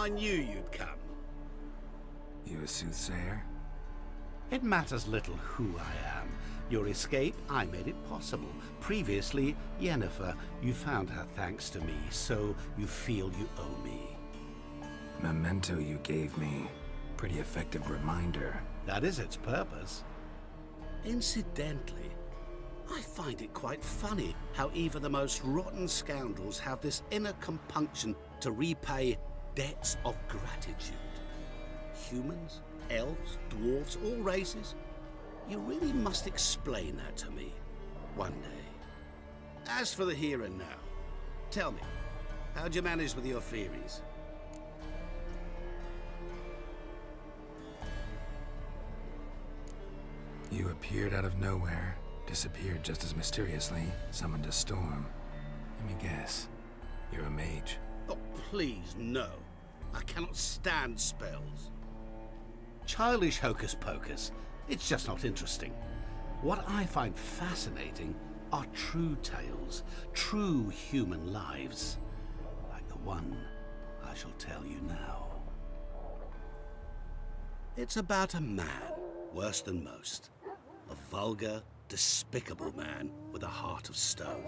I knew you'd come. You a soothsayer? It matters little who I am. Your escape, I made it possible. Previously, Yennefer, you found her thanks to me, so you feel you owe me. Memento you gave me. Pretty effective reminder. That is its purpose. Incidentally, I find it quite funny how even the most rotten scoundrels have this inner compunction to repay debts of gratitude. Humans, elves, dwarves, all races. You really must explain that to me one day. As for the here and now, tell me, how'd you manage with your theories? You appeared out of nowhere, disappeared just as mysteriously, summoned a storm. Let me guess. You're a mage. Oh, please, no. I cannot stand spells. Childish hocus pocus. It's just not interesting. What I find fascinating are true tales, true human lives, like the one I shall tell you now. It's about a man, worse than most. A vulgar, despicable man with a heart of stone.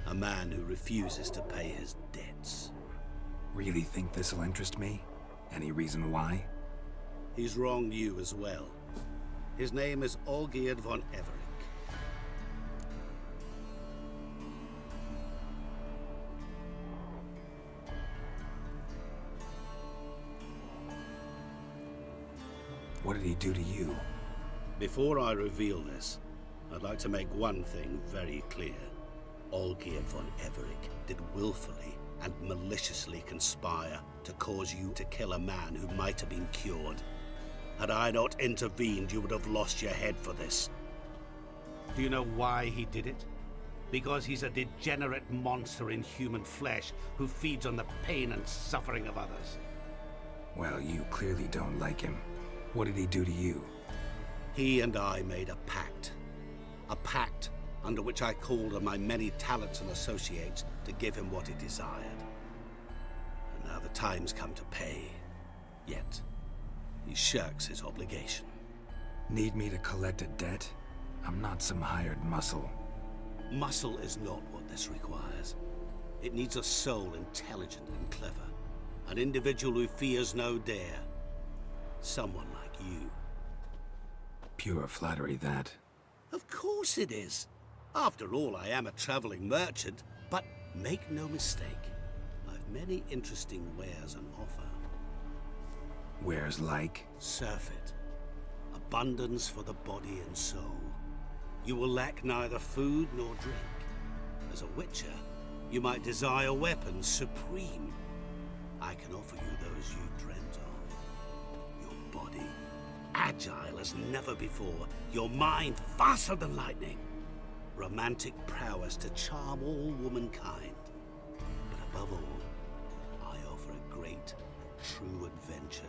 A man who refuses to pay his debts. Really think this'll interest me? Any reason why? He's wronged you as well. His name is Olgierd von Everec. What did he do to you? Before I reveal this, I'd like to make one thing very clear. Olgierd von Everec did willfully and maliciously conspire to cause you to kill a man who might have been cured. Had I not intervened, you would have lost your head for this. Do you know why he did it? Because he's a degenerate monster in human flesh who feeds on the pain and suffering of others. Well, you clearly don't like him. What did he do to you? He and I made a pact. A pact under which I called on my many talents and associates to give him what he desired. And now the time's come to pay. Yet, he shirks his obligation. Need me to collect a debt? I'm not some hired muscle. Muscle is not what this requires. It needs a soul intelligent and clever. An individual who fears no dare. Someone like you. Pure flattery, that. Of course it is. After all, I am a traveling merchant, but make no mistake, I've many interesting wares on offer. Wares like? Surfeit. Abundance for the body and soul. You will lack neither food nor drink. As a witcher, you might desire weapons supreme. I can offer you those you dreamt of. Your body, agile as never before. Your mind, faster than lightning. Romantic prowess to charm all womankind. But above all, I offer a great and true adventure.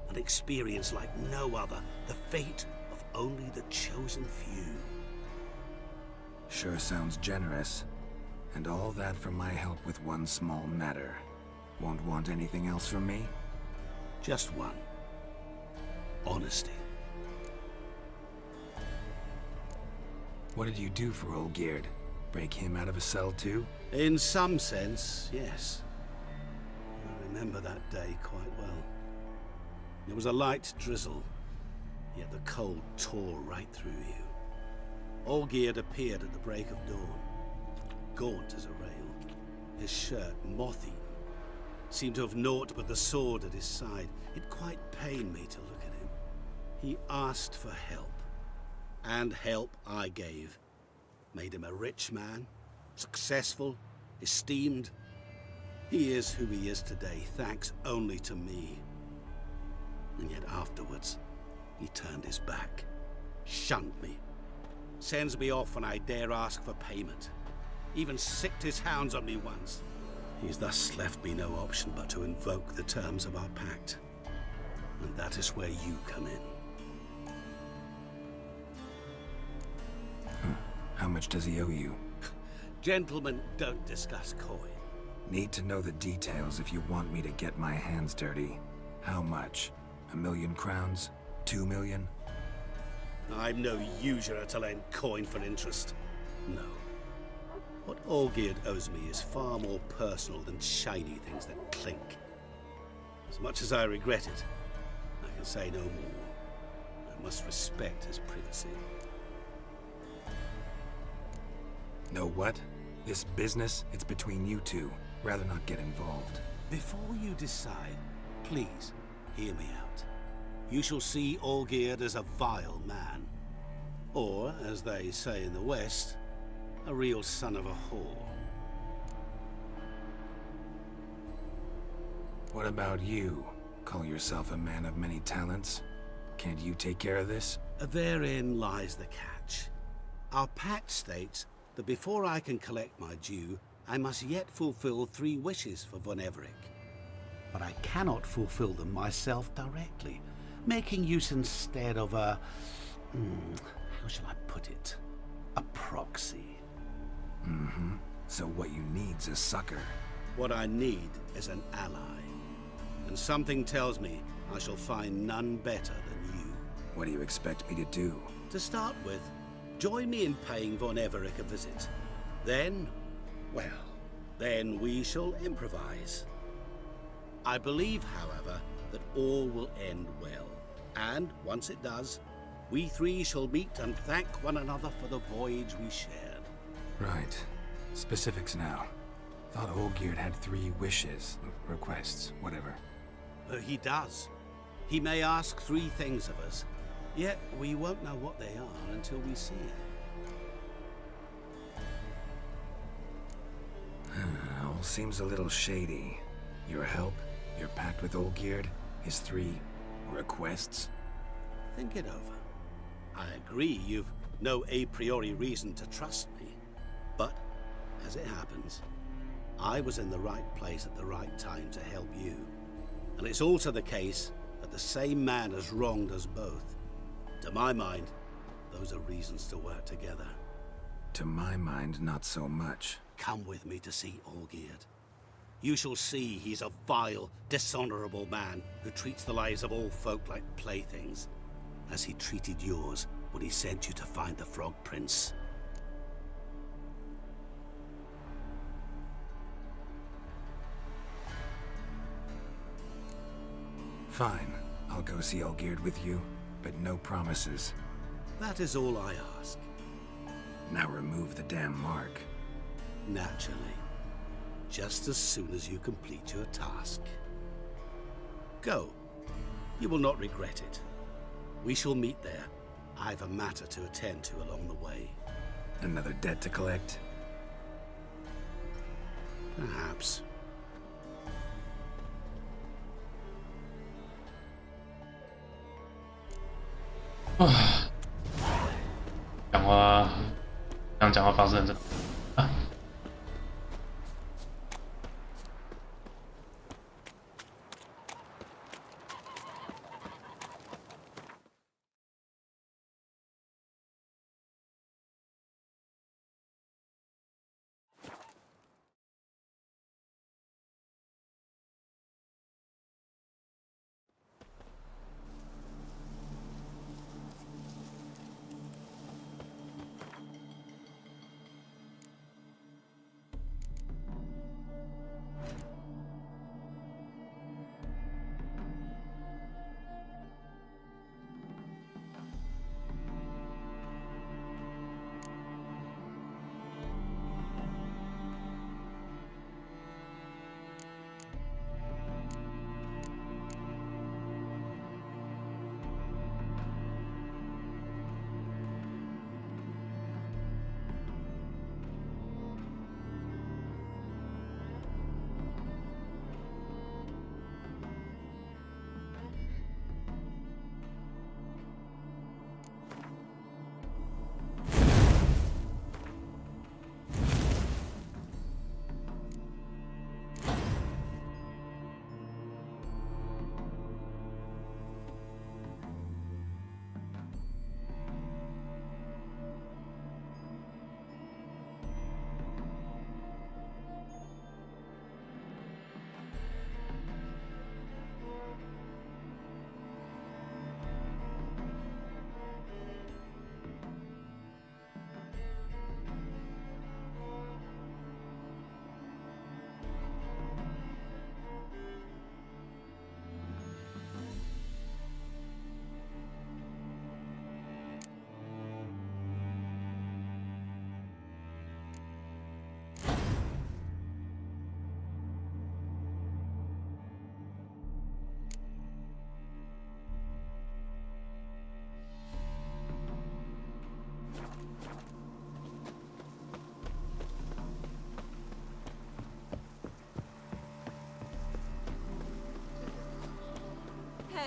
An experience like no other. The fate of only the chosen few. Sure sounds generous. And all that for my help with one small matter. Won't want anything else from me? Just one. Honesty. What did you do for Olgierd? Break him out of a cell too? In some sense, yes. I remember that day quite well. There was a light drizzle, yet the cold tore right through you. Olgierd appeared at the break of dawn, gaunt as a rail, his shirt moth-eaten, seemed to have naught but the sword at his side. It quite pained me to look at him. He asked for help, and help I gave. Made him a rich man, successful, esteemed. He is who he is today, thanks only to me. And yet afterwards, he turned his back, shunned me, sends me off when I dare ask for payment, even sicked his hounds on me once. He's thus left me no option but to invoke the terms of our pact. And that is where you come in. How much does he owe you? Gentlemen don't discuss coin. Need to know the details if you want me to get my hands dirty. How much? 1,000,000 crowns? 2,000,000? I'm no usurer to lend coin for interest. No. What Olgierd owes me is far more personal than shiny things that clink. As much as I regret it, I can say no more. I must respect his privacy. Know what? This business, it's between you two. Rather not get involved. Before you decide, please hear me out. You shall see Olgierd as a vile man. Or, as they say in the West, a real son of a whore. What about you? Call yourself a man of many talents? Can't you take care of this? Therein lies the catch. Our pact states that before I can collect my due, I must yet fulfill 3 wishes for Von Everec. But I cannot fulfill them myself directly, making use instead of a... how shall I put it? A proxy. So what you need's a sucker. What I need is an ally. And something tells me I shall find none better than you. What do you expect me to do? To start with, join me in paying Von Everec a visit. Then, well, then we shall improvise. I believe, however, that all will end well. And once it does, we 3 shall meet and thank one another for the voyage we shared. Right. Specifics now. Thought Olgierd had 3 wishes, requests, whatever. He does. He may ask 3 things of us, yet we won't know what they are until we see it. All seems a little shady. Your help, your pact with Olgierd, his 3 requests. Think it over. I agree you've no a priori reason to trust me, but as it happens, I was in the right place at the right time to help you. And it's also the case that the same man has wronged us both. To my mind, those are reasons to work together. To my mind, not so much. Come with me to see Olgierd. You shall see he's a vile, dishonorable man who treats the lives of all folk like playthings, as he treated yours when he sent you to find the Frog Prince. Fine. I'll go see Olgierd with you, but no promises. That is all I ask. Now remove the damn mark. Naturally. Just as soon as you complete your task. Go. You will not regret it. We shall meet there. I've a matter to attend to along the way. Another debt to collect? Perhaps.讲话方式很正啊。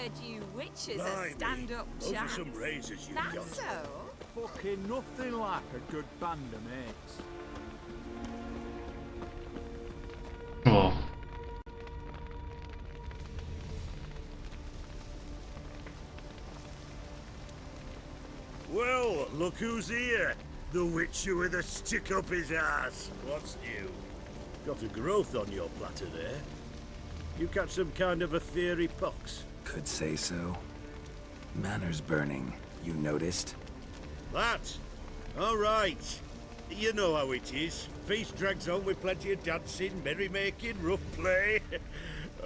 heard you witches are Blimey, stand-up those are chaps. some razors you've That's got. so. Fucking nothing like a good band of mates. Whoa. Well, look who's here. The Witcher with a stick up his ass. What's new? Got a growth on your platter there. You catch some kind of a theory pox? Could say so. Manners burning, you noticed? That? All right. You know how it is. Feast drags on with plenty of dancing, merrymaking, rough play.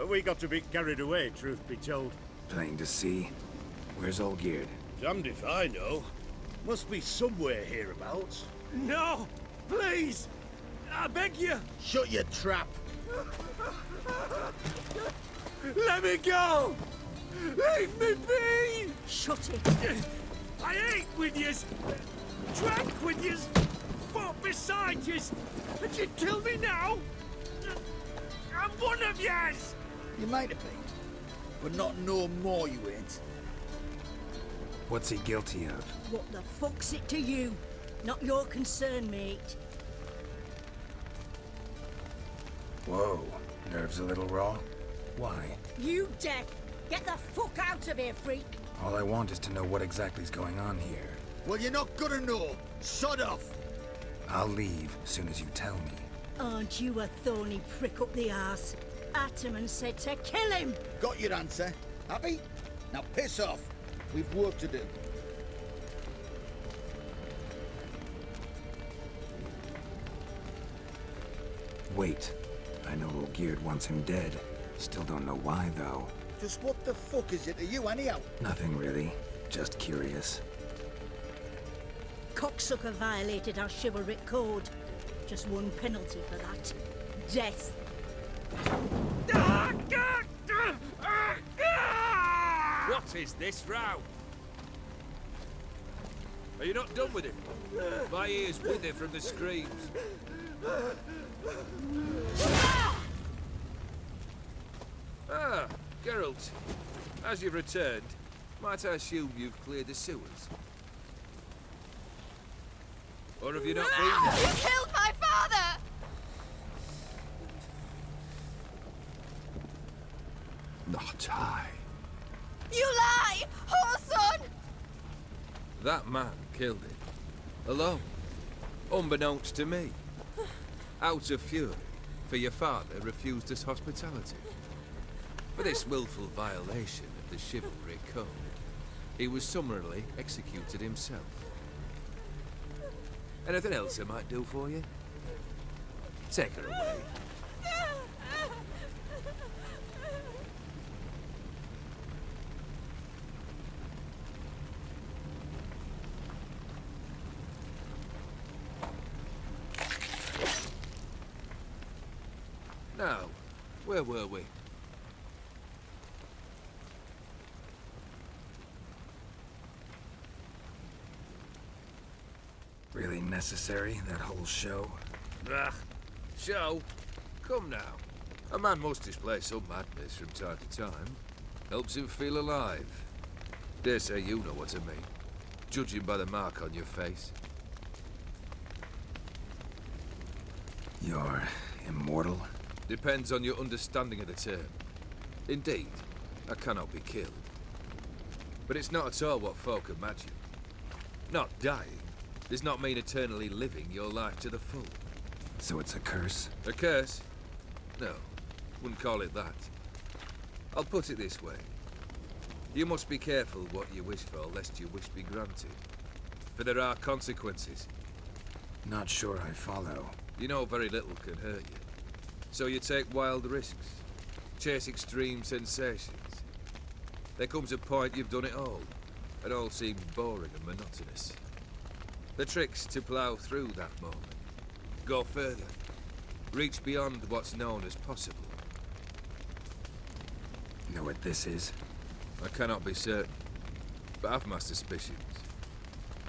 We got a bit carried away, truth be told. Plain to see. Where's Olgierd? Damned if I know. Must be somewhere hereabouts. No! Please! I beg you! Shut your trap! Let me go! Leave me be! Shut it. I ate with yous! Drank with yous! Fought beside yous! And you kill me now? I'm one of yous! You might have been, but not no more you ain't. What's he guilty of? What the fuck's it to you? Not your concern, mate. Whoa, nerves a little raw? Why? You deaf! Get the fuck out of here, freak! All I want is to know what exactly's going on here. Well, you're not gonna know. Sod off. I'll leave as soon as you tell me. Aren't you a thorny prick up the arse? Ataman said to kill him! Got your answer. Happy? Now piss off. We've work to do. Wait. I know Olgierd wants him dead. Still don't know why, though. Just what the fuck is it to you, anyhow? Nothing really. Just curious. Cocksucker violated our chivalric code. Just one penalty for that. Death. What is this row? Are you not done with it? My ears wither from the screams. Ah, Geralt. As you've returned, might I assume you've cleared the sewers? Or have you not been there? You killed my father! Not I. You lie! Whoreson! That man killed him. Alone. Unbeknownst to me. Out of fury, for your father refused us hospitality. For this willful violation of the chivalry code, he was summarily executed himself. Anything else I might do for you? Take her away. Now, where were we? Really necessary, that whole show? Ugh. Show? Come now. A man must display some madness from time to time. Helps him feel alive. Dare say you know what I mean. Judging by the mark on your face. You're immortal? Depends on your understanding of the term. Indeed, I cannot be killed. But it's not at all what folk imagine. Not dying does not mean eternally living your life to the full. So it's a curse? A curse? No, wouldn't call it that. I'll put it this way. You must be careful what you wish for, lest your wish be granted. For there are consequences. Not sure I follow. You know very little can hurt you. So you take wild risks, chase extreme sensations. There comes a point you've done it all, and all seems boring and monotonous. The trick's to plough through that moment. Go further. Reach beyond what's known as possible. Know what this is? I cannot be certain, but I've my suspicions.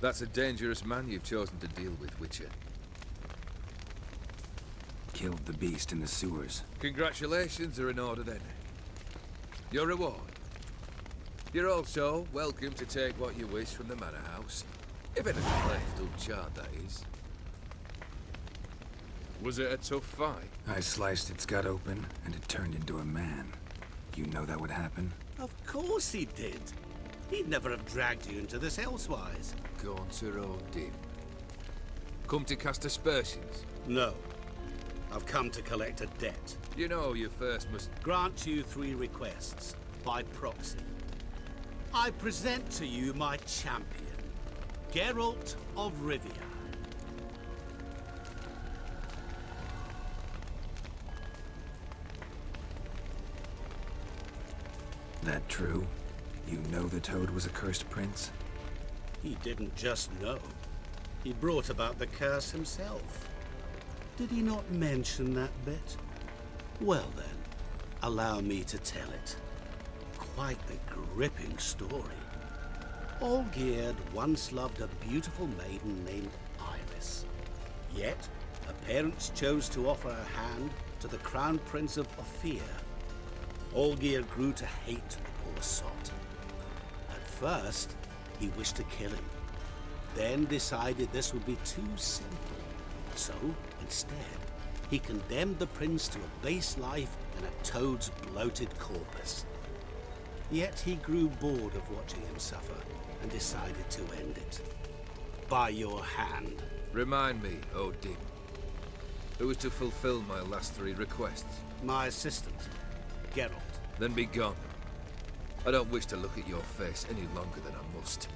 That's a dangerous man you've chosen to deal with, Witcher. Killed the beast in the sewers. Congratulations are in order then. Your reward? You're also welcome to take what you wish from the manor house. If anything left uncharred, that is. Was it a tough fight? I sliced its gut open, and it turned into a man. You know that would happen? Of course he did. He'd never have dragged you into this elsewise. Gaunter O'Dim. Come to cast aspersions? No. I've come to collect a debt. You know you first must... Grant you 3 requests, by proxy. I present to you my champion, Geralt of Rivia. That true? You know the Toad was a cursed prince? He didn't just know. He brought about the curse himself. Did he not mention that bit? Well then, allow me to tell it. Quite the gripping story. Olgierd once loved a beautiful maiden named Iris. Yet, her parents chose to offer her hand to the Crown Prince of Ophir. Olgierd grew to hate the poor sot. At first, he wished to kill him. Then decided this would be too simple. So, instead, he condemned the prince to a base life in a toad's bloated corpus. Yet he grew bored of watching him suffer and decided to end it. By your hand. Remind me, O'Dim. Who was to fulfill my last 3 requests? My assistant, Geralt. Then be gone. I don't wish to look at your face any longer than I must.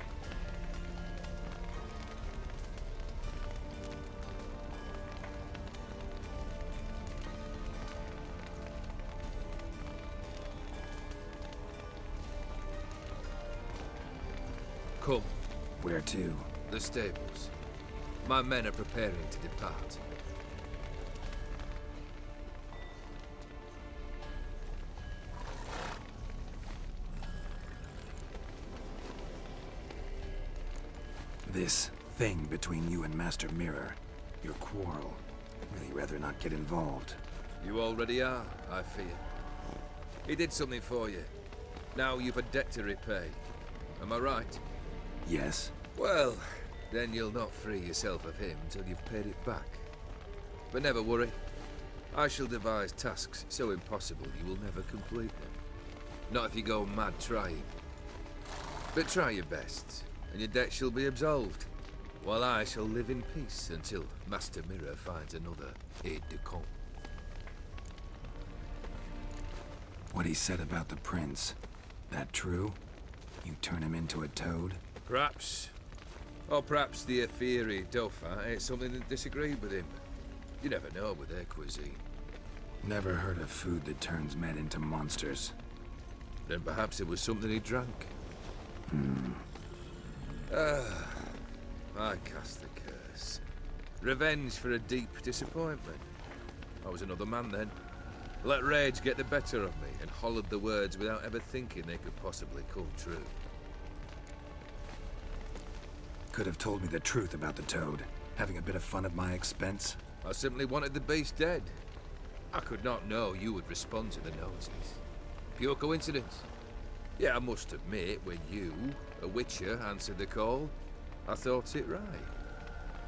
Come. Where to? The stables. My men are preparing to depart. This thing between you and Master Mirror, your quarrel, really rather not get involved. You already are, I fear. He did something for you. Now you've a debt to repay. Am I right? Yes. Well, then you'll not free yourself of him until you've paid it back. But never worry. I shall devise tasks so impossible you will never complete them. Not if you go mad trying. But try your best, and your debt shall be absolved, while I shall live in peace until Master Mirror finds another aide-de-camp. What he said about the prince, that true? You turn him into a toad? Perhaps. Or perhaps the Ephiri Dauphin ate something that disagreed with him. You never know with their cuisine. Never heard of food that turns men into monsters. Then perhaps it was something he drank. I cast the curse. Revenge for a deep disappointment. I was another man then. Let rage get the better of me and hollered the words without ever thinking they could possibly come true. Could have told me the truth about the toad, having a bit of fun at my expense. I simply wanted the beast dead. I could not know you would respond to the notice. Pure coincidence. Yeah, I must admit, when you, a witcher, answered the call, I thought it right.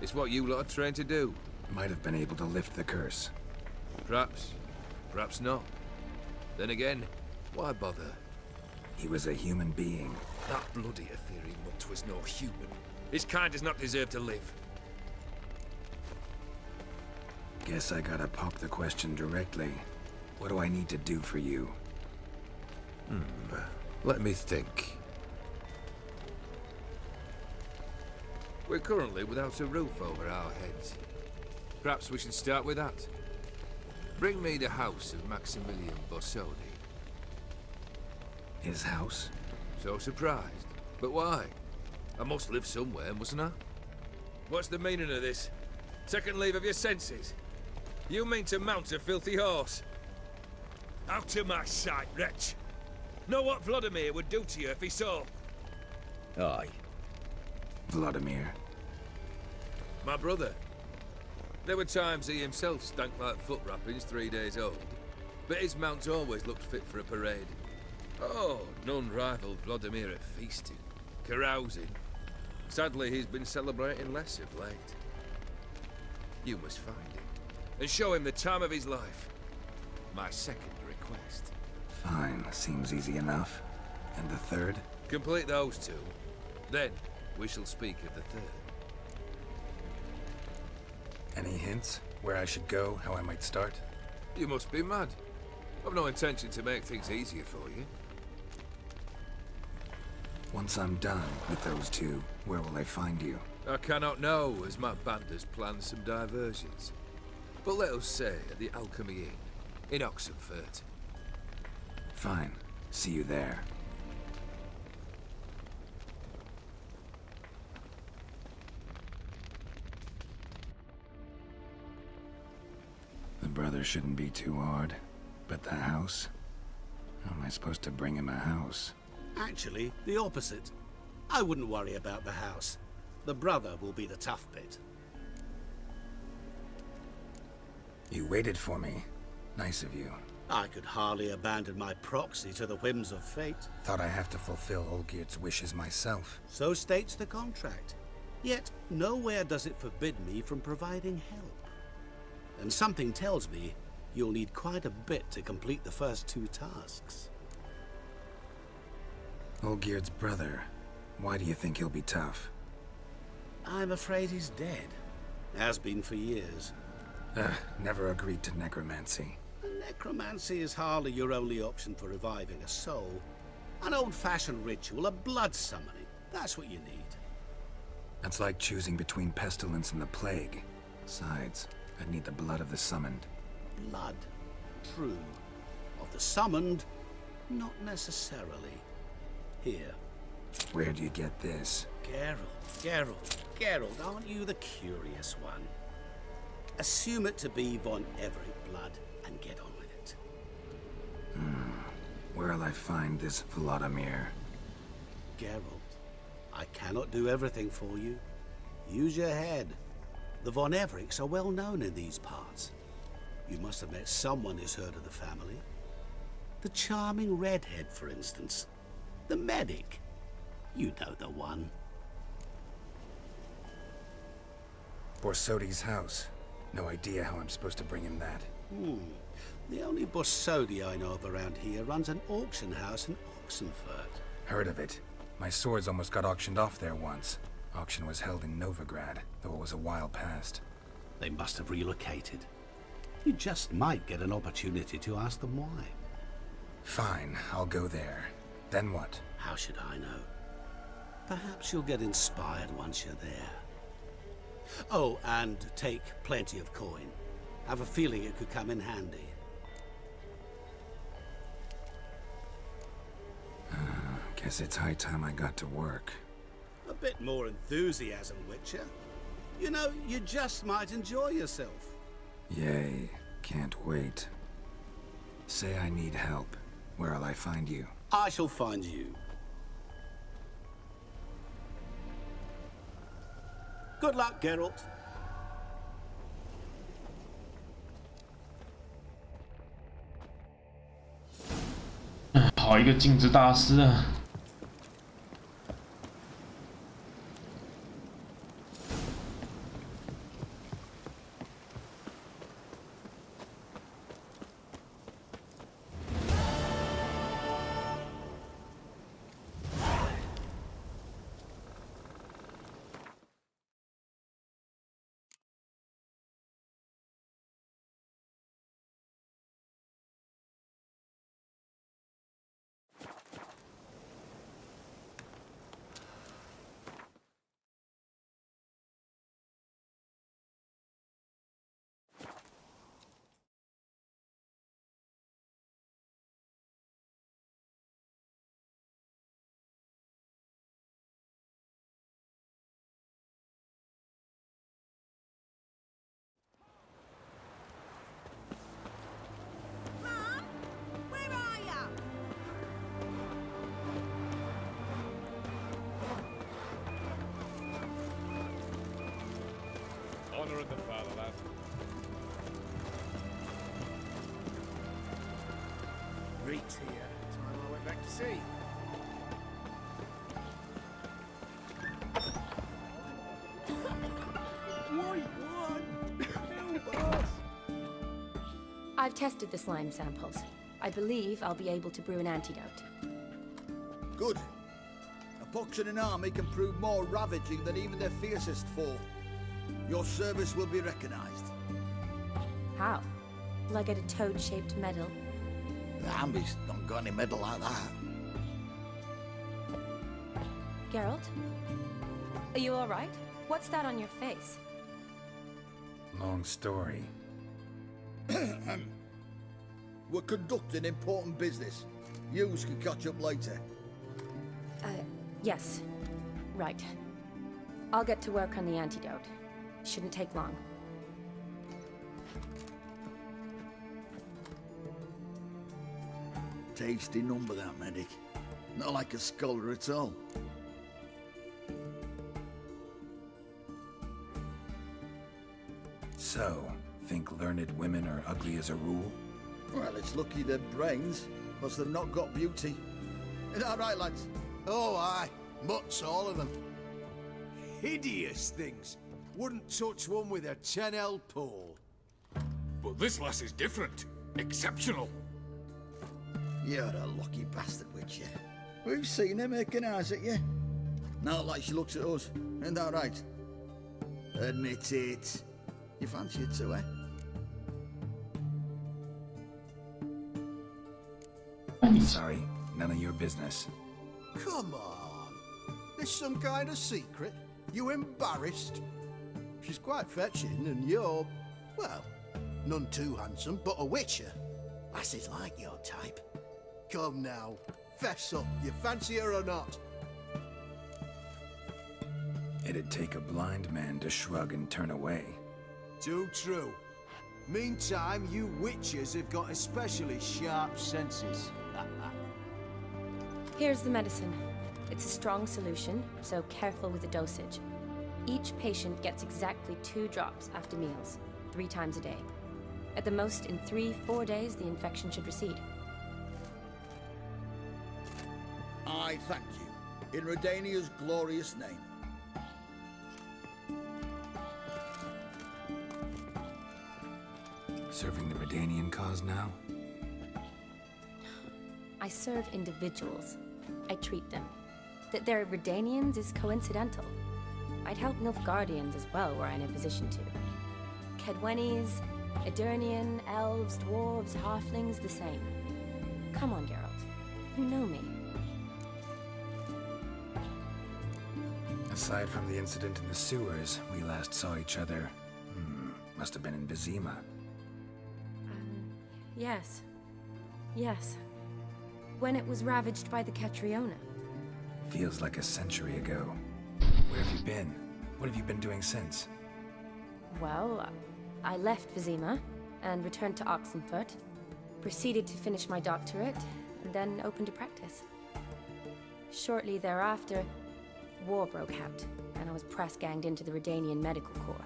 It's what you lot are trained to do. Might have been able to lift the curse. Perhaps. Perhaps not. Then again, why bother? He was a human being. That bloody Ephiri mutt was no human. His kind does not deserve to live. Guess I gotta pop the question directly. What do I need to do for you? Let me think. We're currently without a roof over our heads. Perhaps we should start with that. Bring me the house of Maximilian Bossodi. His house? So surprised. But why? I must live somewhere, mustn't I? What's the meaning of this? Second leave of your senses? You mean to mount a filthy horse? Out of my sight, wretch! Know what Vladimir would do to you if he saw? Aye. Vladimir. My brother. There were times he himself stank like foot wrappings 3 days old. But his mount always looked fit for a parade. Oh, none rivaled Vladimir at feasting, carousing. Sadly, he's been celebrating less of late. You must find him, and show him the time of his life. My second request. Fine, seems easy enough. And the third? Complete those two. Then, we shall speak of the third. Any hints? Where I should go, how I might start? You must be mad. I've no intention to make things easier for you. Once I'm done with those two, where will I find you? I cannot know, as my band has planned some diversions. But let us say at the Alchemy Inn, in Oxenfurt. Fine. See you there. The brother shouldn't be too hard. But the house? How am I supposed to bring him a house? Actually, the opposite. I wouldn't worry about the house. The brother will be the tough bit. You waited for me. Nice of you. I could hardly abandon my proxy to the whims of fate. Thought I have to fulfill Olgierd's wishes myself. So states the contract. Yet, nowhere does it forbid me from providing help. And something tells me you'll need quite a bit to complete the first two tasks. Olgierd's brother. Why do you think he'll be tough? I'm afraid he's dead. Has been for years. Never agreed to necromancy. Necromancy is hardly your only option for reviving a soul. An old-fashioned ritual, a blood summoning. That's what you need. That's like choosing between pestilence and the plague. Besides, I'd need the blood of the summoned. Blood. True. Of the summoned, not necessarily. Here. Where do you get this? Geralt, aren't you the curious one? Assume it to be von Everett blood and get on with it. Where'll I find this Vladimir? Geralt, I cannot do everything for you. Use your head. The von Evericks are well known in these parts. You must have met someone who's heard of the family. The charming redhead, for instance. The medic. You know the one. Borsodi's house. No idea how I'm supposed to bring him that. The only Borsodi I know of around here runs an auction house in Oxenfurt. Heard of it. My swords almost got auctioned off there once. Auction was held in Novigrad, though it was a while past. They must have relocated. You just might get an opportunity to ask them why. Fine, I'll go there. Then what? How should I know? Perhaps you'll get inspired once you're there. Oh, and take plenty of coin. Have a feeling it could come in handy. Guess it's high time I got to work. A bit more enthusiasm, Witcher. You know, you just might enjoy yourself. Yay, can't wait. Say I need help. Where'll I find you? I shall find you. Good luck, Geralt. 好一个镜子大师啊！Mom, where are you? Honor of the fatherland. Great here. Time I went back to see. I've tested the slime samples. I believe I'll be able to brew an antidote. Good. A pox in an army can prove more ravaging than even their fiercest foe. Your service will be recognized. How? Will I get a toad-shaped medal? The army's not got any medal like that. Geralt? Are you alright? What's that on your face? Long story. We're conducting important business. Yous can catch up later. Yes. Right. I'll get to work on the antidote. Shouldn't take long. Tasty number, that medic. Not like a scholar at all. So, think learned women are ugly as a rule? Well, it's lucky they're brains, plus they've not got beauty. Is that right, lads? Oh, aye. Mutts, all of them. Hideous things. Wouldn't touch one with a 10L pole. But this lass is different. Exceptional. You're a lucky bastard, Witcher. We've seen her making eyes at you. Not like she looks at us. Isn't that right? Admit it. You fancy it too, eh? Sorry, none of your business. Come on. This some kind of secret? You embarrassed? She's quite fetching, and you're, well, none too handsome, but a witcher. Lasses like your type. Come now, fess up. You fancy her or not? It'd take a blind man to shrug and turn away. Too true. Meantime, you witches have got especially sharp senses. Here's the medicine. It's a strong solution, so careful with the dosage. Each patient gets exactly 2 drops after meals, 3 times a day. At the most, in 3-4 days, the infection should recede. I thank you. In Redania's glorious name. Serving the Redanian cause now? I serve individuals. I treat them. That they're Redanians is coincidental. I'd help Nilfgaardians as well were I in a position to. Kedwenis, Edirnian, elves, dwarves, halflings, the same. Come on, Geralt. You know me. Aside from the incident in the sewers, we last saw each other. Must have been in Vizima. Yes. Yes. When it was ravaged by the Catriona. Feels like a century ago. Where have you been? What have you been doing since? Well, I left Vizima and returned to Oxenfurt. Proceeded to finish my doctorate, and then opened a practice. Shortly thereafter, war broke out, and I was press-ganged into the Redanian Medical Corps.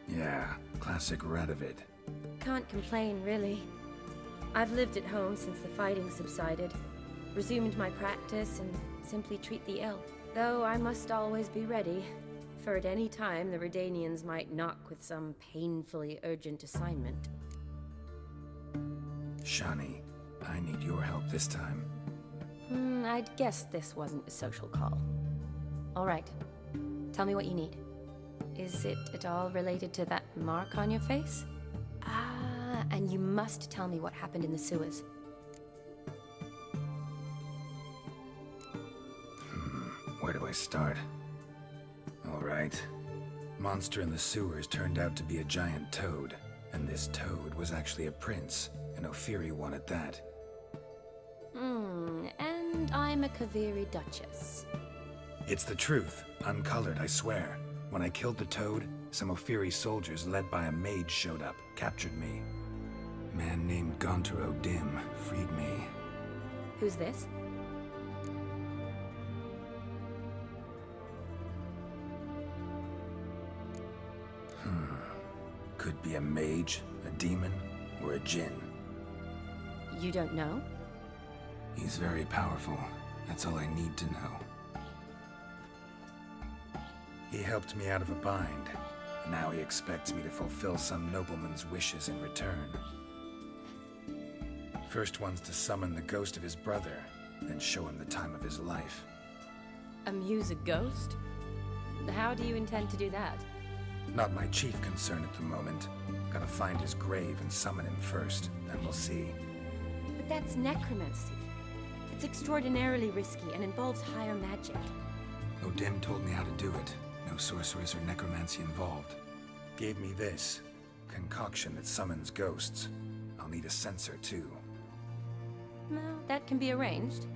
Yeah, classic Radovid. Can't complain, really. I've lived at home since the fighting subsided, resumed my practice, and simply treat the ill. Though I must always be ready, for at any time the Redanians might knock with some painfully urgent assignment. Shani, I need your help this time. I'd guessed this wasn't a social call. All right. Tell me what you need. Is it at all related to that mark on your face? Ah, and you must tell me what happened in the sewers. Where do I start? All right. Monster in the sewers turned out to be a giant toad, and this toad was actually a prince, an Ophiri one at that. And I'm a Kaviri Duchess. It's the truth, uncolored, I swear. When I killed the toad, some Ophiri soldiers led by a mage showed up, captured me. Man named Gontaro Dim freed me. Who's this? Could be a mage, a demon, or a djinn. You don't know? He's very powerful. That's all I need to know. He helped me out of a bind. Now he expects me to fulfill some nobleman's wishes in return. First one's to summon the ghost of his brother, then show him the time of his life. Amuse a ghost? How do you intend to do that? Not my chief concern at the moment. Gotta find his grave and summon him first, then we'll see. But that's necromancy. It's extraordinarily risky and involves higher magic. O'Dim told me how to do it. No sorceress or necromancy involved. Gave me this concoction that summons ghosts. I'll need a censer too. Well, that can be arranged.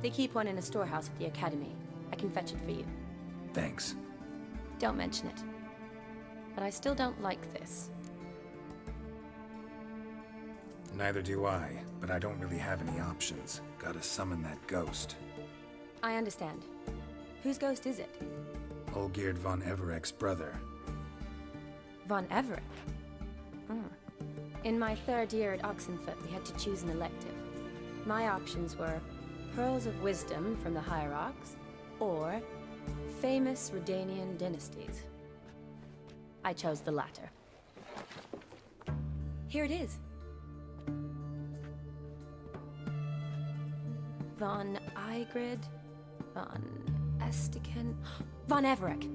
They keep one in a storehouse at the academy. I can fetch it for you. Thanks. Don't mention it. But I still don't like this. Neither do I, but I don't really have any options. Gotta summon that ghost. I understand. Whose ghost is it? Olgierd von Everek's brother. Von Everek? In my third year at Oxenfoot, we had to choose an elective. My options were Pearls of Wisdom from the Hierarchs, or famous Redanian dynasties. I chose the latter. Here it is. Von Igrid, Von Estiken, Von Everek.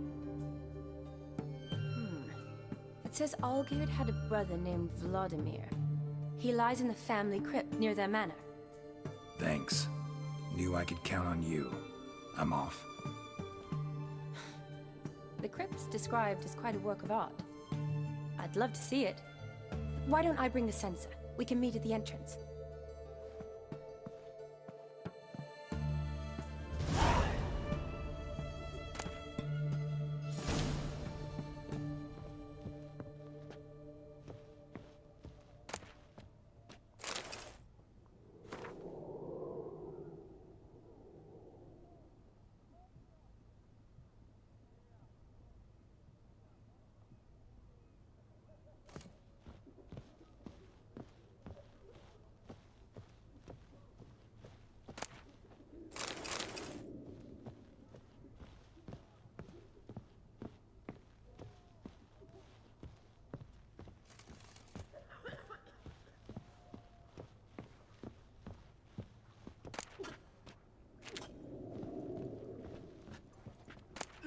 It says Olgierd had a brother named Vladimir. He lies in the family crypt near their manor. Thanks. Knew I could count on you. I'm off. The crypt's described as quite a work of art. I'd love to see it. Why don't I bring the censer? We can meet at the entrance.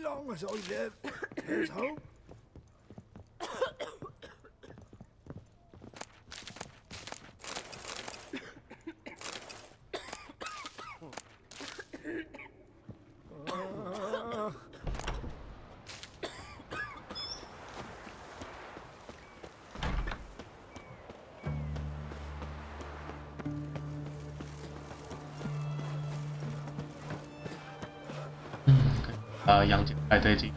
Long as I live, there's hope.杨戬来这一集。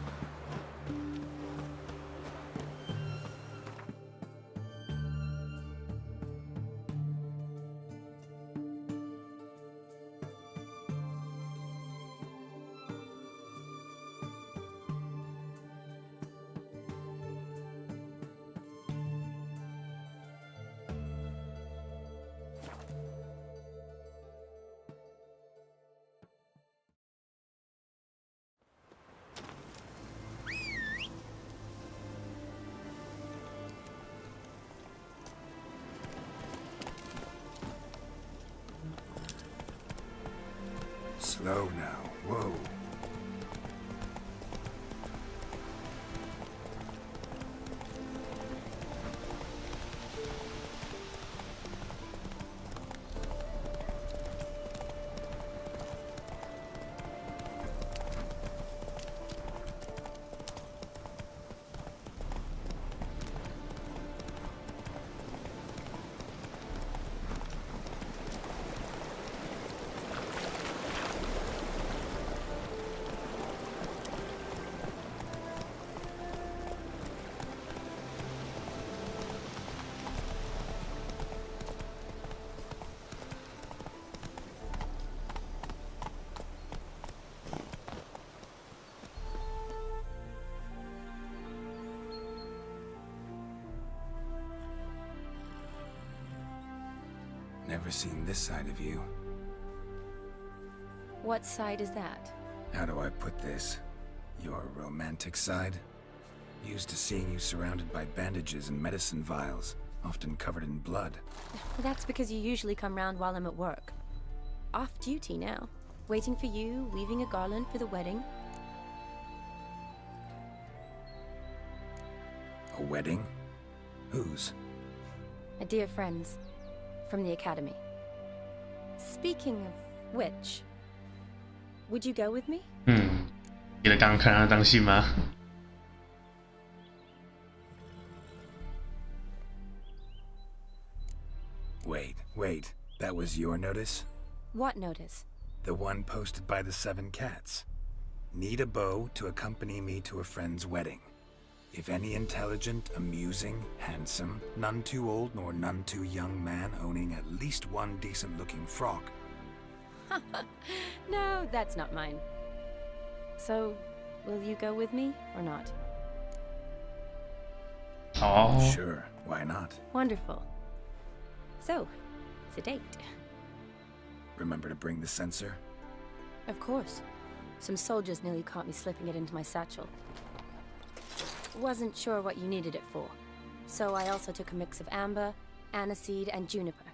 Slow now. Whoa. Never seen this side of you. What side is that? How do I put this? Your romantic side? Used to seeing you surrounded by bandages and medicine vials, often covered in blood. That's because you usually come round while I'm at work. Off duty now. Waiting for you, weaving a garland for the wedding. A wedding? Whose? A dear friend's. From the academy. Speaking of which, would you go with me? 记得刚刚看到那张信吗？ Wait, that was your notice? What notice? The one posted by the 7 cats. Need a beau to accompany me to a friend's wedding. If any intelligent, amusing, handsome, none too old nor none too young man owning at least one decent-looking frock. No, that's not mine. So, will you go with me or not? Oh. Sure, why not? Wonderful. So, it's a date. Remember to bring the censer? Of course. Some soldiers nearly caught me slipping it into my satchel. Wasn't sure what you needed it for, so I also took a mix of amber, aniseed, and juniper.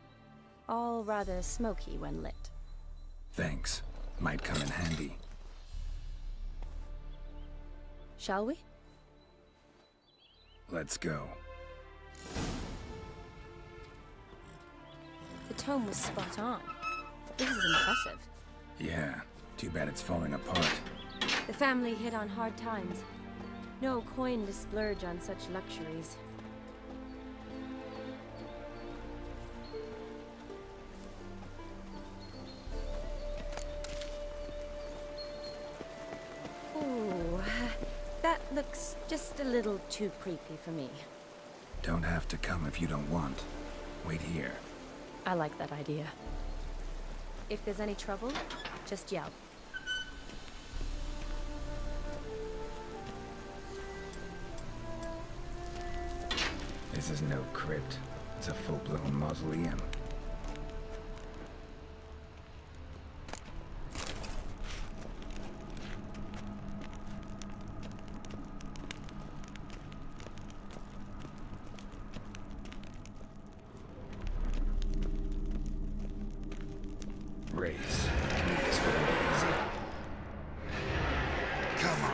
All rather smoky when lit. Thanks. Might come in handy. Shall we? Let's go. The tome was spot on. This is impressive. Yeah, too bad it's falling apart. The family hit on hard times. No coin to splurge on such luxuries. Ooh, that looks just a little too creepy for me. Don't have to come if you don't want. Wait here. I like that idea. If there's any trouble, just yell. This is no crypt. It's a full-blown mausoleum. Race. This will be easy. Come on.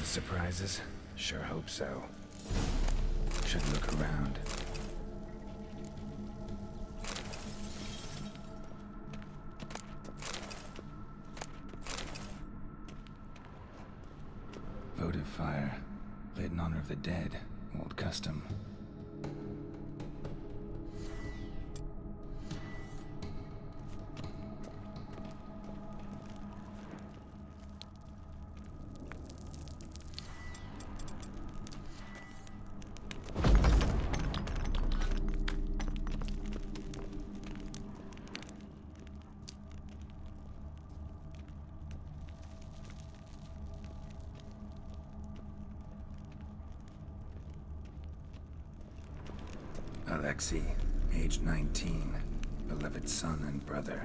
Surprises? Sure hope so. Should look around. Votive fire. Lit in honor of the dead. Old custom. Alexei, age 19, beloved son and brother.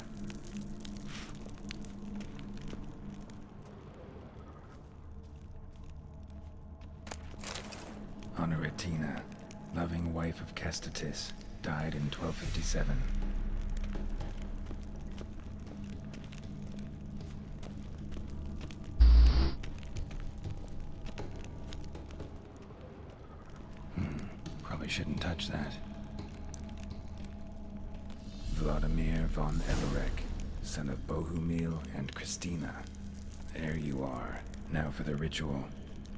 Honoratina, loving wife of Kestatis, died in 1257. Probably shouldn't touch that. Vladimir von Everek, son of Bohumil and Christina. There you are. Now for the ritual.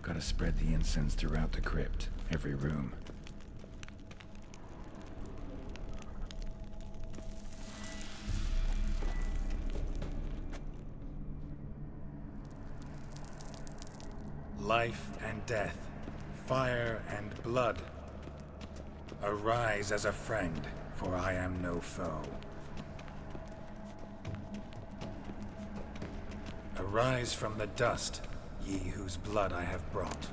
Gotta spread the incense throughout the crypt, every room. Life and death, fire and blood. Arise as a friend, for I am no foe. Arise from the dust, ye whose blood I have brought.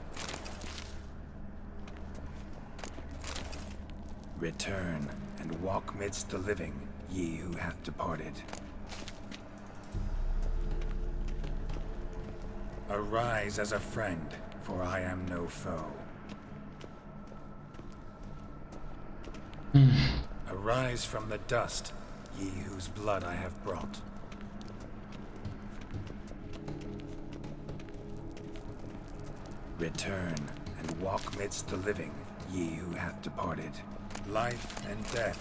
Return and walk midst the living, ye who hath departed. Arise as a friend, for I am no foe. Arise from the dust, ye whose blood I have brought. Return and walk midst the living, ye who hath departed. Life and death,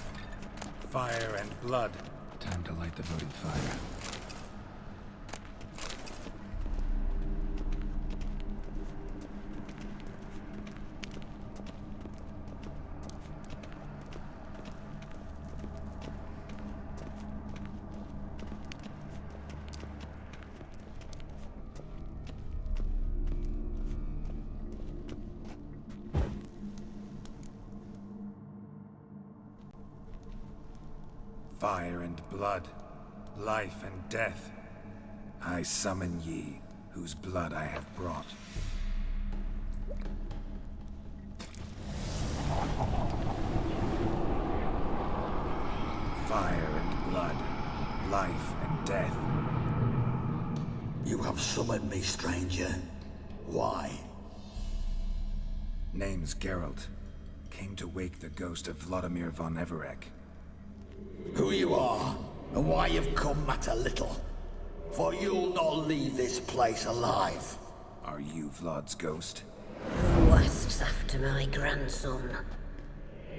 fire and blood. Time to light the votive fire. Fire and blood, life and death, I summon ye, whose blood I have brought. Fire and blood, life and death. You have summoned me, stranger. Why? Name's Geralt. Came to wake the ghost of Vladimir von Everec. Who you are, and why you've come matter little. For you'll not leave this place alive. Are you Vlad's ghost? Who asks after my grandson?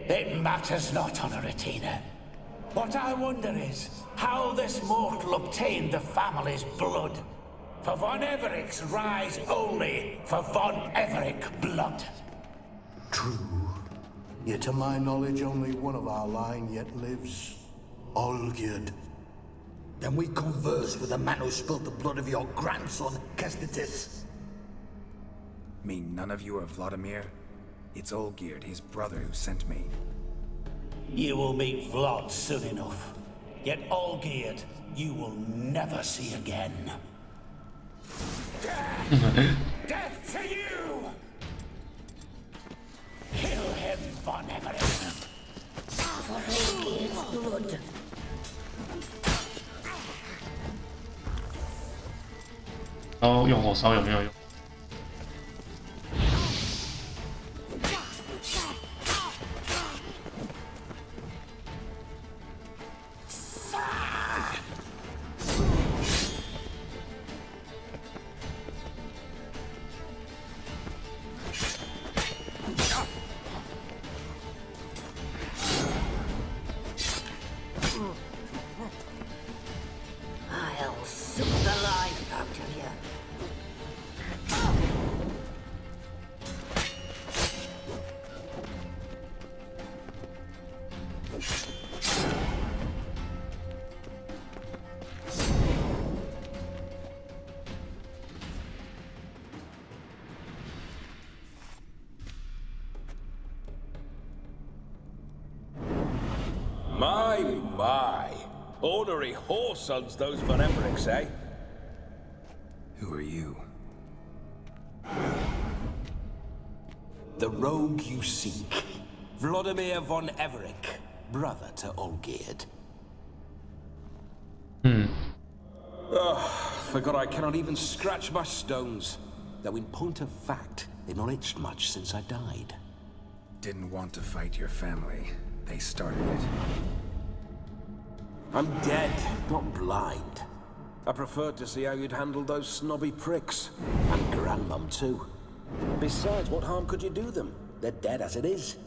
It matters not, Honoratina. What I wonder is how this mortal obtained the family's blood. For von Everec's rise only for von Everec blood. True. Yet to my knowledge, only one of our line yet lives. Olgierd. Then we converse with the man who spilled the blood of your grandson, Kestitis. Mean none of you are Vladimir? It's Olgierd, his brother, who sent me. You will meet Vlad soon enough. Yet Olgierd, you will never see again. Death! Death to you! Kill him, von Everec. For Olgierd's blood. Oh, 用火烧有没有用？I'll suck the life out of you. My. Ornery whoresons, those von Everecs, eh? Who are you? The rogue you seek. Vladimir von Everec, brother to Olgierd. Forgot I cannot even scratch my stones. Though in point of fact, they've not itched much since I died. Didn't want to fight your family. They started it. I'm dead, not blind. I preferred to see how you'd handle those snobby pricks. And Grandmum, too. Besides, what harm could you do them? They're dead as it is.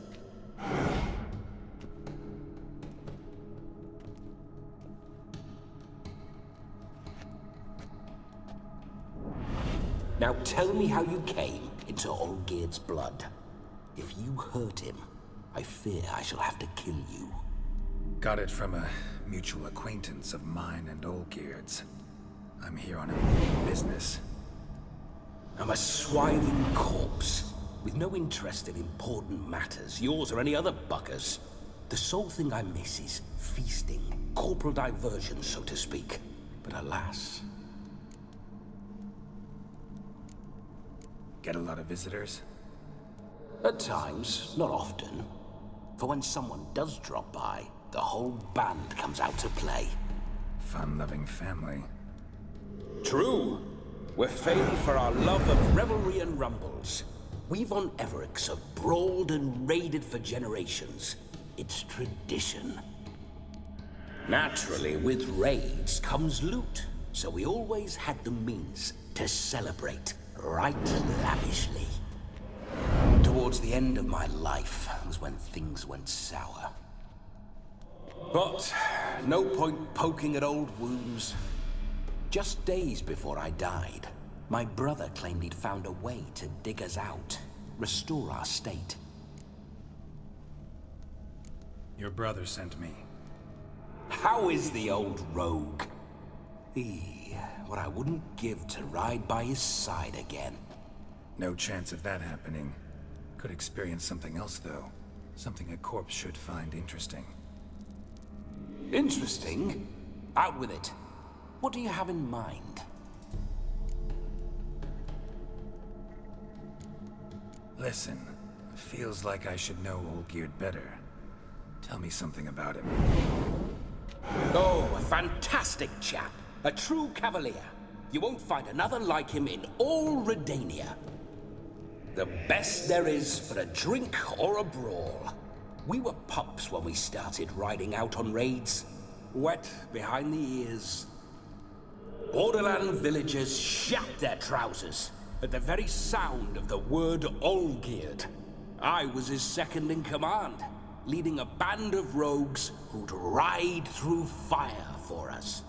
Now tell me how you came into Olgierd's blood. If you hurt him, I fear I shall have to kill you. Got it from a mutual acquaintance of mine and Olgierd's. I'm here on a business. I'm a swiving corpse, with no interest in important matters, yours or any other buggers. The sole thing I miss is feasting, corporal diversion, so to speak. But alas... Get a lot of visitors? At times, not often. For when someone does drop by, the whole band comes out to play. Fun-loving family. True. We're famed for our love of revelry and rumbles. We von Evericks have brawled and raided for generations. It's tradition. Naturally, with raids comes loot, so we always had the means to celebrate right lavishly. Towards the end of my life was when things went sour. But no point poking at old wounds. Just days before I died, my brother claimed he'd found a way to dig us out, restore our state. Your brother sent me. How is the old rogue? What I wouldn't give to ride by his side again. No chance of that happening. Could experience something else, though. Something a corpse should find interesting. Interesting? Out with it. What do you have in mind? Listen, feels like I should know Olgierd better. Tell me something about him. Oh, a fantastic chap. A true cavalier. You won't find another like him in all Redania. The best there is for a drink or a brawl. We were pups when we started riding out on raids. Wet behind the ears. Borderland villagers shat their trousers at the very sound of the word Olgierd. I was his second in command, leading a band of rogues who'd ride through fire for us.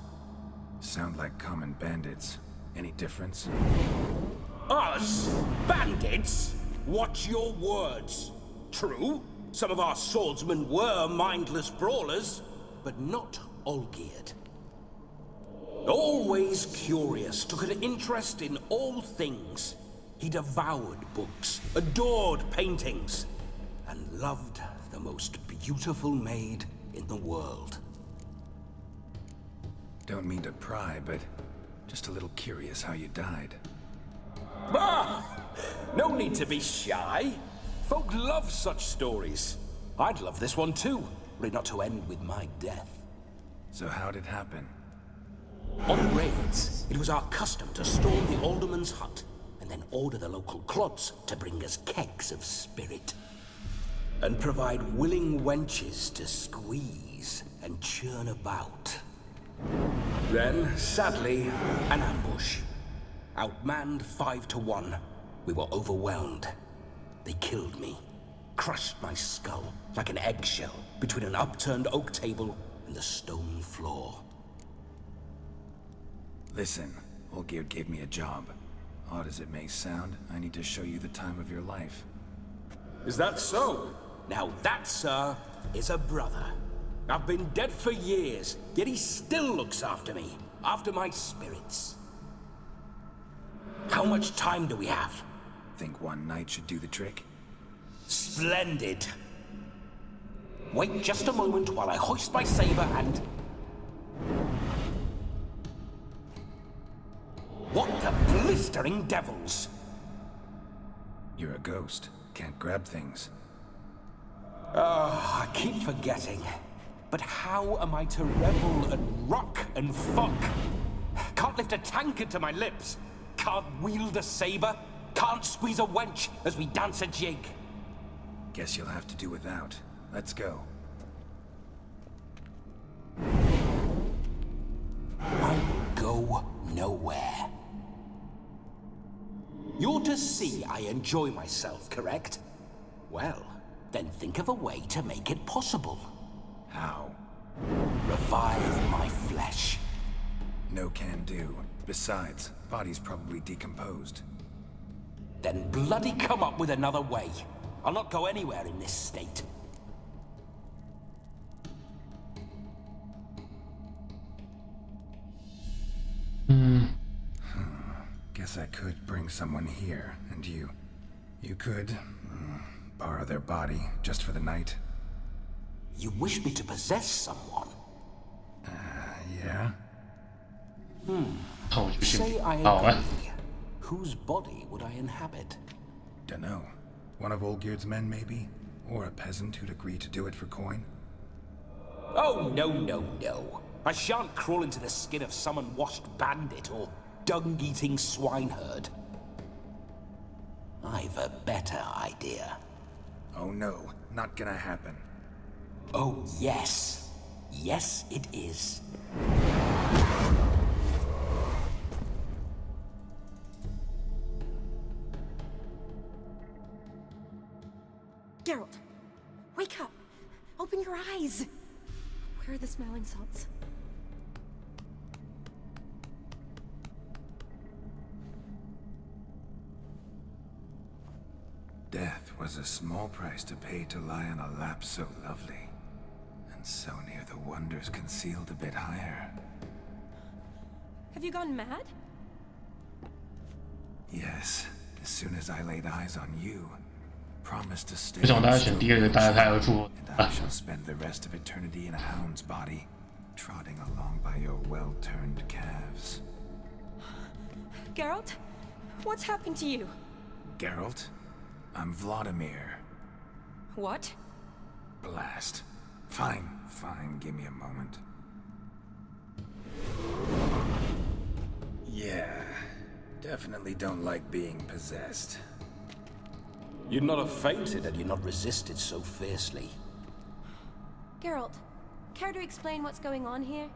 Sound like common bandits. Any difference? Us? Bandits? Watch your words. True, some of our swordsmen were mindless brawlers, but not Olgierd. Always curious, took an interest in all things. He devoured books, adored paintings, and loved the most beautiful maid in the world. Don't mean to pry, but just a little curious how you died. Bah! No need to be shy. Folk love such stories. I'd love this one too, were it not to end with my death. So how'd it happen? On raids, it was our custom to storm the alderman's hut, and then order the local clods to bring us kegs of spirit. And provide willing wenches to squeeze and churn about. Then, sadly, an ambush. Outmanned 5 to 1, we were overwhelmed. They killed me, crushed my skull like an eggshell between an upturned oak table and the stone floor. Listen, Olgierd gave me a job. Odd as it may sound, I need to show you the time of your life. Is that so? Now that, sir, is a brother. I've been dead for years, yet he still looks after me, after my spirits. How much time do we have? Think one night should do the trick? Splendid. Wait just a moment while I hoist my saber and... What the blistering devils? You're a ghost. Can't grab things. I keep forgetting. But how am I to revel and rock and fuck? Can't lift a tankard to my lips. Can't wield a saber. Can't squeeze a wench as we dance a jig. Guess you'll have to do without. Let's go. I will go nowhere. You're to see I enjoy myself, correct? Well, then think of a way to make it possible. How? Revive my flesh. No can do. Besides, body's probably decomposed. Then bloody come up with another way. I'll not go anywhere in this state. Guess I could bring someone here, and you could borrow their body just for the night. You wish me to possess someone? Yeah? Say I agree. Whose body would I inhabit? Dunno. One of Olgierd's men, maybe? Or a peasant who'd agree to do it for coin? Oh, no, no, no. I shan't crawl into the skin of some unwashed bandit or dung-eating swineherd. I've a better idea. Oh no, not gonna happen. Oh, yes. Yes, it is. Geralt, wake up! Open your eyes! Where are the smelling salts? Death was a small price to pay to lie on a lap so lovely, and so near the wonders concealed a bit higher. Have you gone mad? Yes, as soon as I laid eyes on you, promised to stay. 为什么大家选第一个？大家太会复活 And I shall spend the rest of eternity in a hound's body, trotting along by your well-turned calves. Geralt? What's happened to you? Geralt? I'm Vladimir. What? Blast. Fine, give me a moment. Yeah, definitely don't like being possessed. You'd not have fainted had you not resisted so fiercely. Geralt, care to explain what's going on here?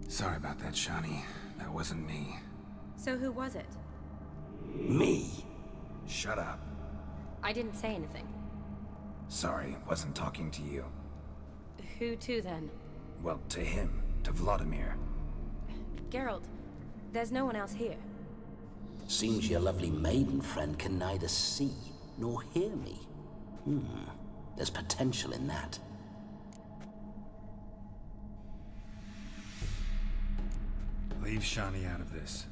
Sorry about that, Shani. That wasn't me. So who was it? Me? Shut up. I didn't say anything. Sorry, wasn't talking to you. Who to then? Well, to him. To Vladimir. Geralt, there's no one else here. Seems your lovely maiden friend can neither see nor hear me. There's potential in that. Leave Shani out of this.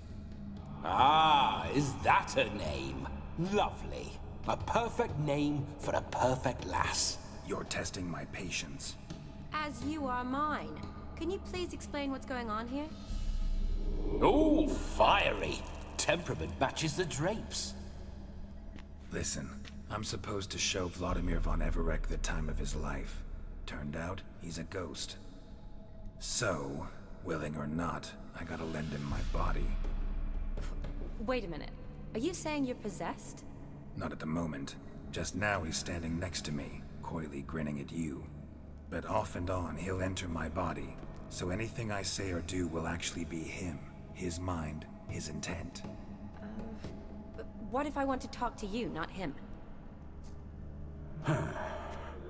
Ah, is that her name? Lovely. A perfect name for a perfect lass. You're testing my patience. As you are mine. Can you please explain what's going on here? Oh, fiery. Temperament matches the drapes. Listen, I'm supposed to show Vladimir von Everec the time of his life. Turned out, he's a ghost. So, willing or not, I gotta lend him my body. Wait a minute. Are you saying you're possessed? Not at the moment. Just now he's standing next to me, coyly grinning at you. But off and on, he'll enter my body. So anything I say or do will actually be him. His mind, his intent. What if I want to talk to you, not him?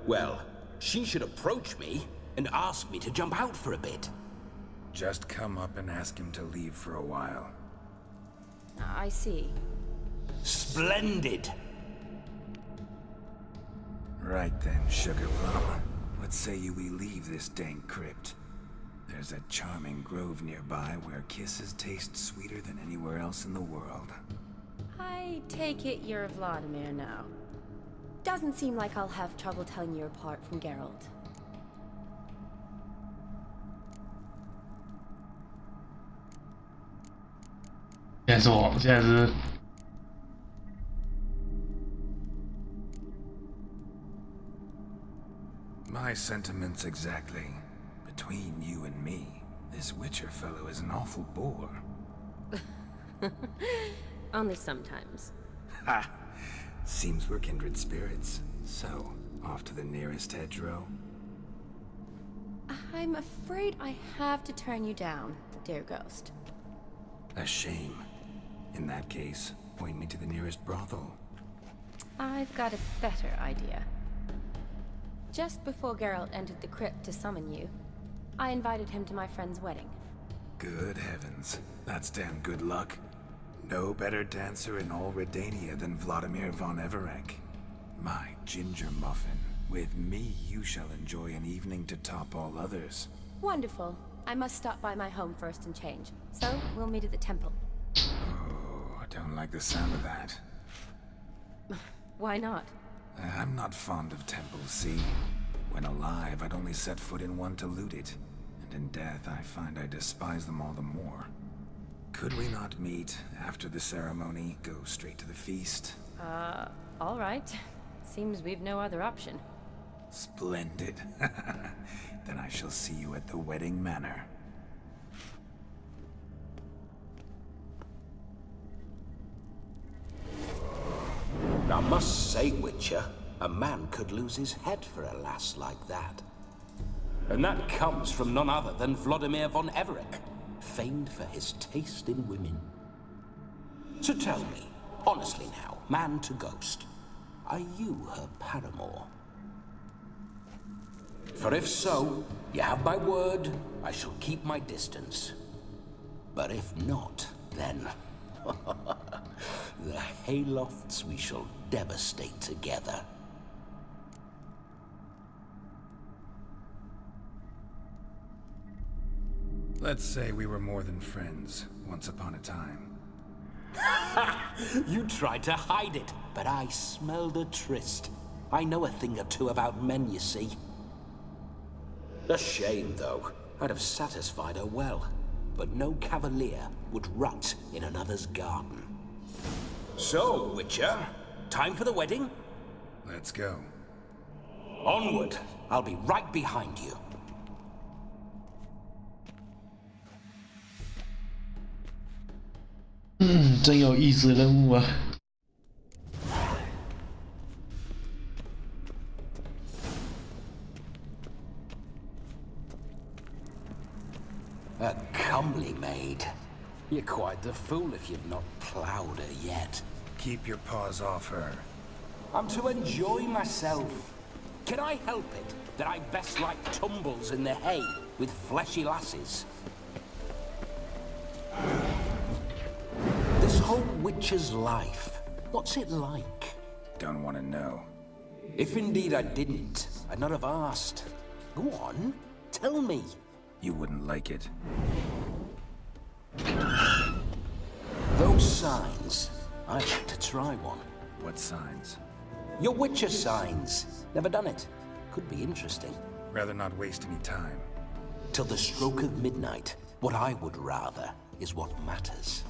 Well, she should approach me and ask me to jump out for a bit. Just come up and ask him to leave for a while. I see. Splendid! Right then, Sugar Plum. What say you we leave this dank crypt? There's a charming grove nearby where kisses taste sweeter than anywhere else in the world. I take it you're Vladimir now. Doesn't seem like I'll have trouble telling you apart from Geralt. My sentiments exactly. Between you and me, this Witcher fellow is an awful bore. Only sometimes. Ha! Seems we're kindred spirits. So, off to the nearest hedgerow? I'm afraid I have to turn you down, dear ghost. A shame. In that case, point me to the nearest brothel. I've got a better idea. Just before Geralt entered the crypt to summon you, I invited him to my friend's wedding. Good heavens, that's damn good luck. No better dancer in all Redania than Vladimir von Everec. My ginger muffin. With me, you shall enjoy an evening to top all others. Wonderful. I must stop by my home first and change. So, we'll meet at the temple. Oh, I don't like the sound of that. Why not? I'm not fond of temples, see? When alive, I'd only set foot in one to loot it. And in death, I find I despise them all the more. Could we not meet after the ceremony, go straight to the feast? All right. Seems we've no other option. Splendid. Then I shall see you at the wedding manor. I must say, Witcher, a man could lose his head for a lass like that. And that comes from none other than Vladimir von Everec, famed for his taste in women. So tell me, honestly now, man to ghost, are you her paramour? For if so, you have my word, I shall keep my distance. But if not, then... the haylofts we shall devastate together. Let's say we were more than friends, once upon a time. You tried to hide it, but I smelled a tryst. I know a thing or two about men, you see. A shame, though. I'd have satisfied her well. But no cavalier would rot in another's garden. So, Witcher, time for the wedding? Let's go. Onward. I'll be right behind you. 真有意思的任务啊！ A comely maid. You're quite the fool if you've not ploughed her yet. Keep your paws off her. I'm to enjoy myself. Can I help it that I best like tumbles in the hay with fleshy lasses? This whole Witcher's life, what's it like? Don't want to know. If indeed I didn't, I'd not have asked. Go on, tell me. You wouldn't like it. Those signs, I'd like to try one. What signs? Your Witcher signs. Never done it. Could be interesting. Rather not waste any time. Till the stroke of midnight, what I would rather is what matters.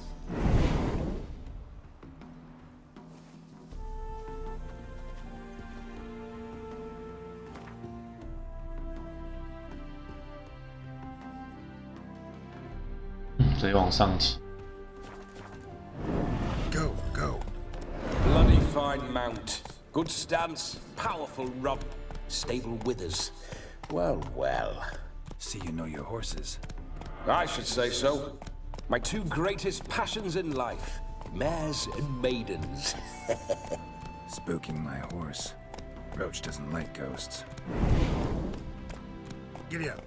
Go, go. Bloody fine mount. Good stance, powerful rub, stable withers. Well, well. See you know your horses. I should say so. My two greatest passions in life, mares and maidens. Spooking my horse. Roach doesn't like ghosts. Giddy up.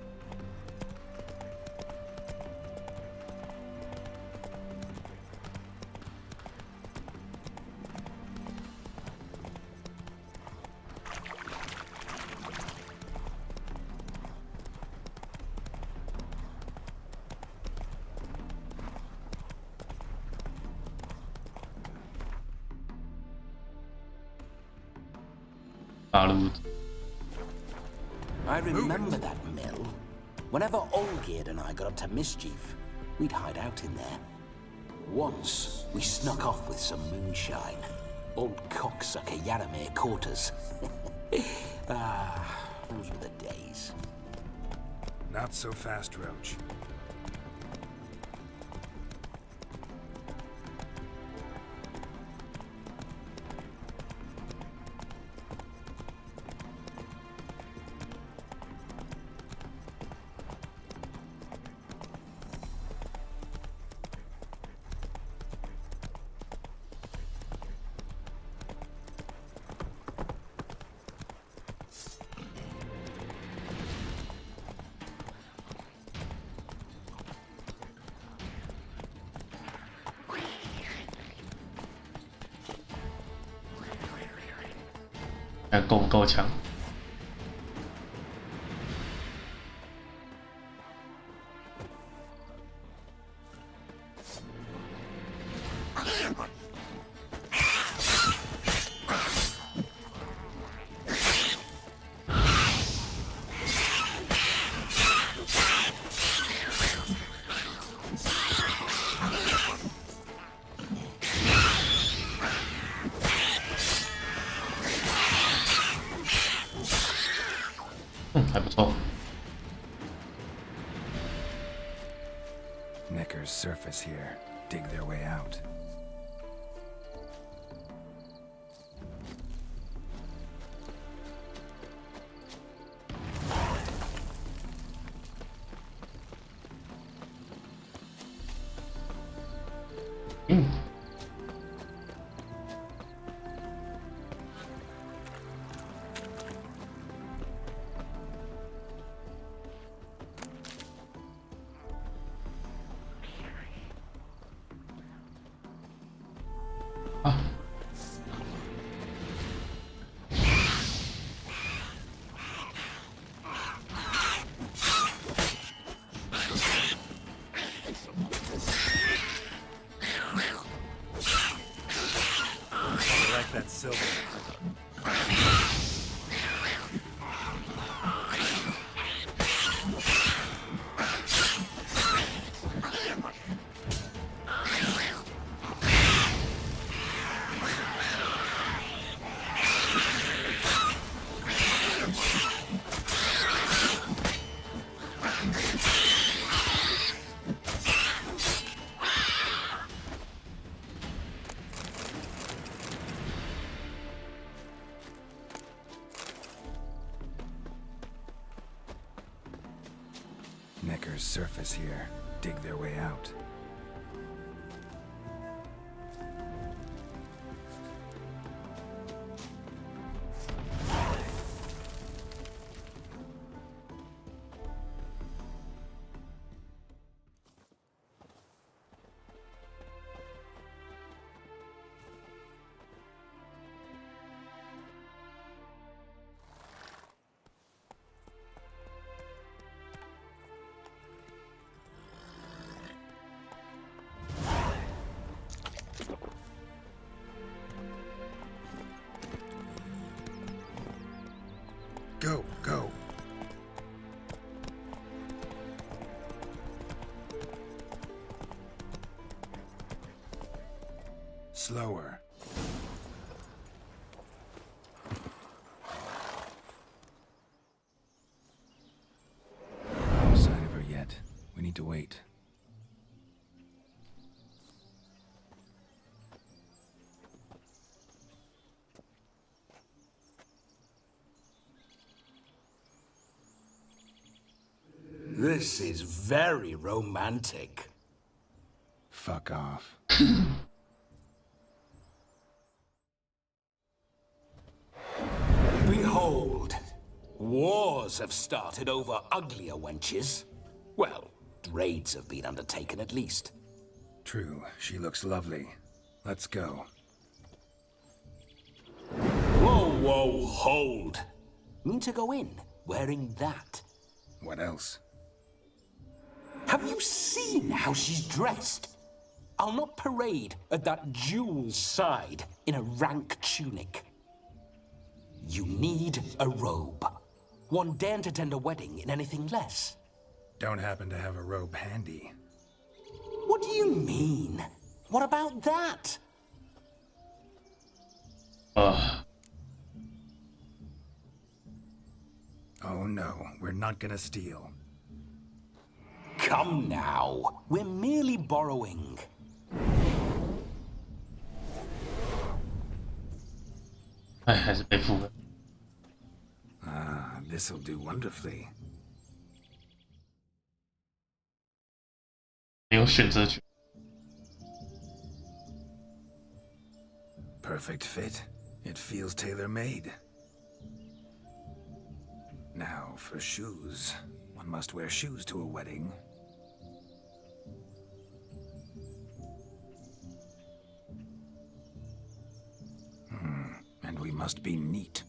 I remember that mill. Whenever Olgierd and I got up to mischief, we'd hide out in there. Once, we snuck off with some moonshine. Old cocksucker Yaramir caught us. Those were the days. Not so fast, Roach. 看够不够强？还不错。Knickers surface here, dig their way out. That silver. Knickers surface here, dig their way out. Go, go. Slower. No sign of her yet. We need to wait. This is very romantic. Fuck off. Behold, wars have started over uglier wenches. Well, raids have been undertaken at least. True, she looks lovely. Let's go. Whoa, whoa, hold. Mean to go in, wearing that? What else? Have you seen how she's dressed? I'll not parade at that jewel's side in a rank tunic. You need a robe. One daren't attend a wedding in anything less. Don't happen to have a robe handy. What do you mean? What about that? Oh no, we're not gonna steal. Come now, we're merely borrowing. Ah, this'll do wonderfully. 没有选择权。 Perfect fit. It feels tailor-made. Now for shoes. One must wear shoes to a wedding. And we must be neat.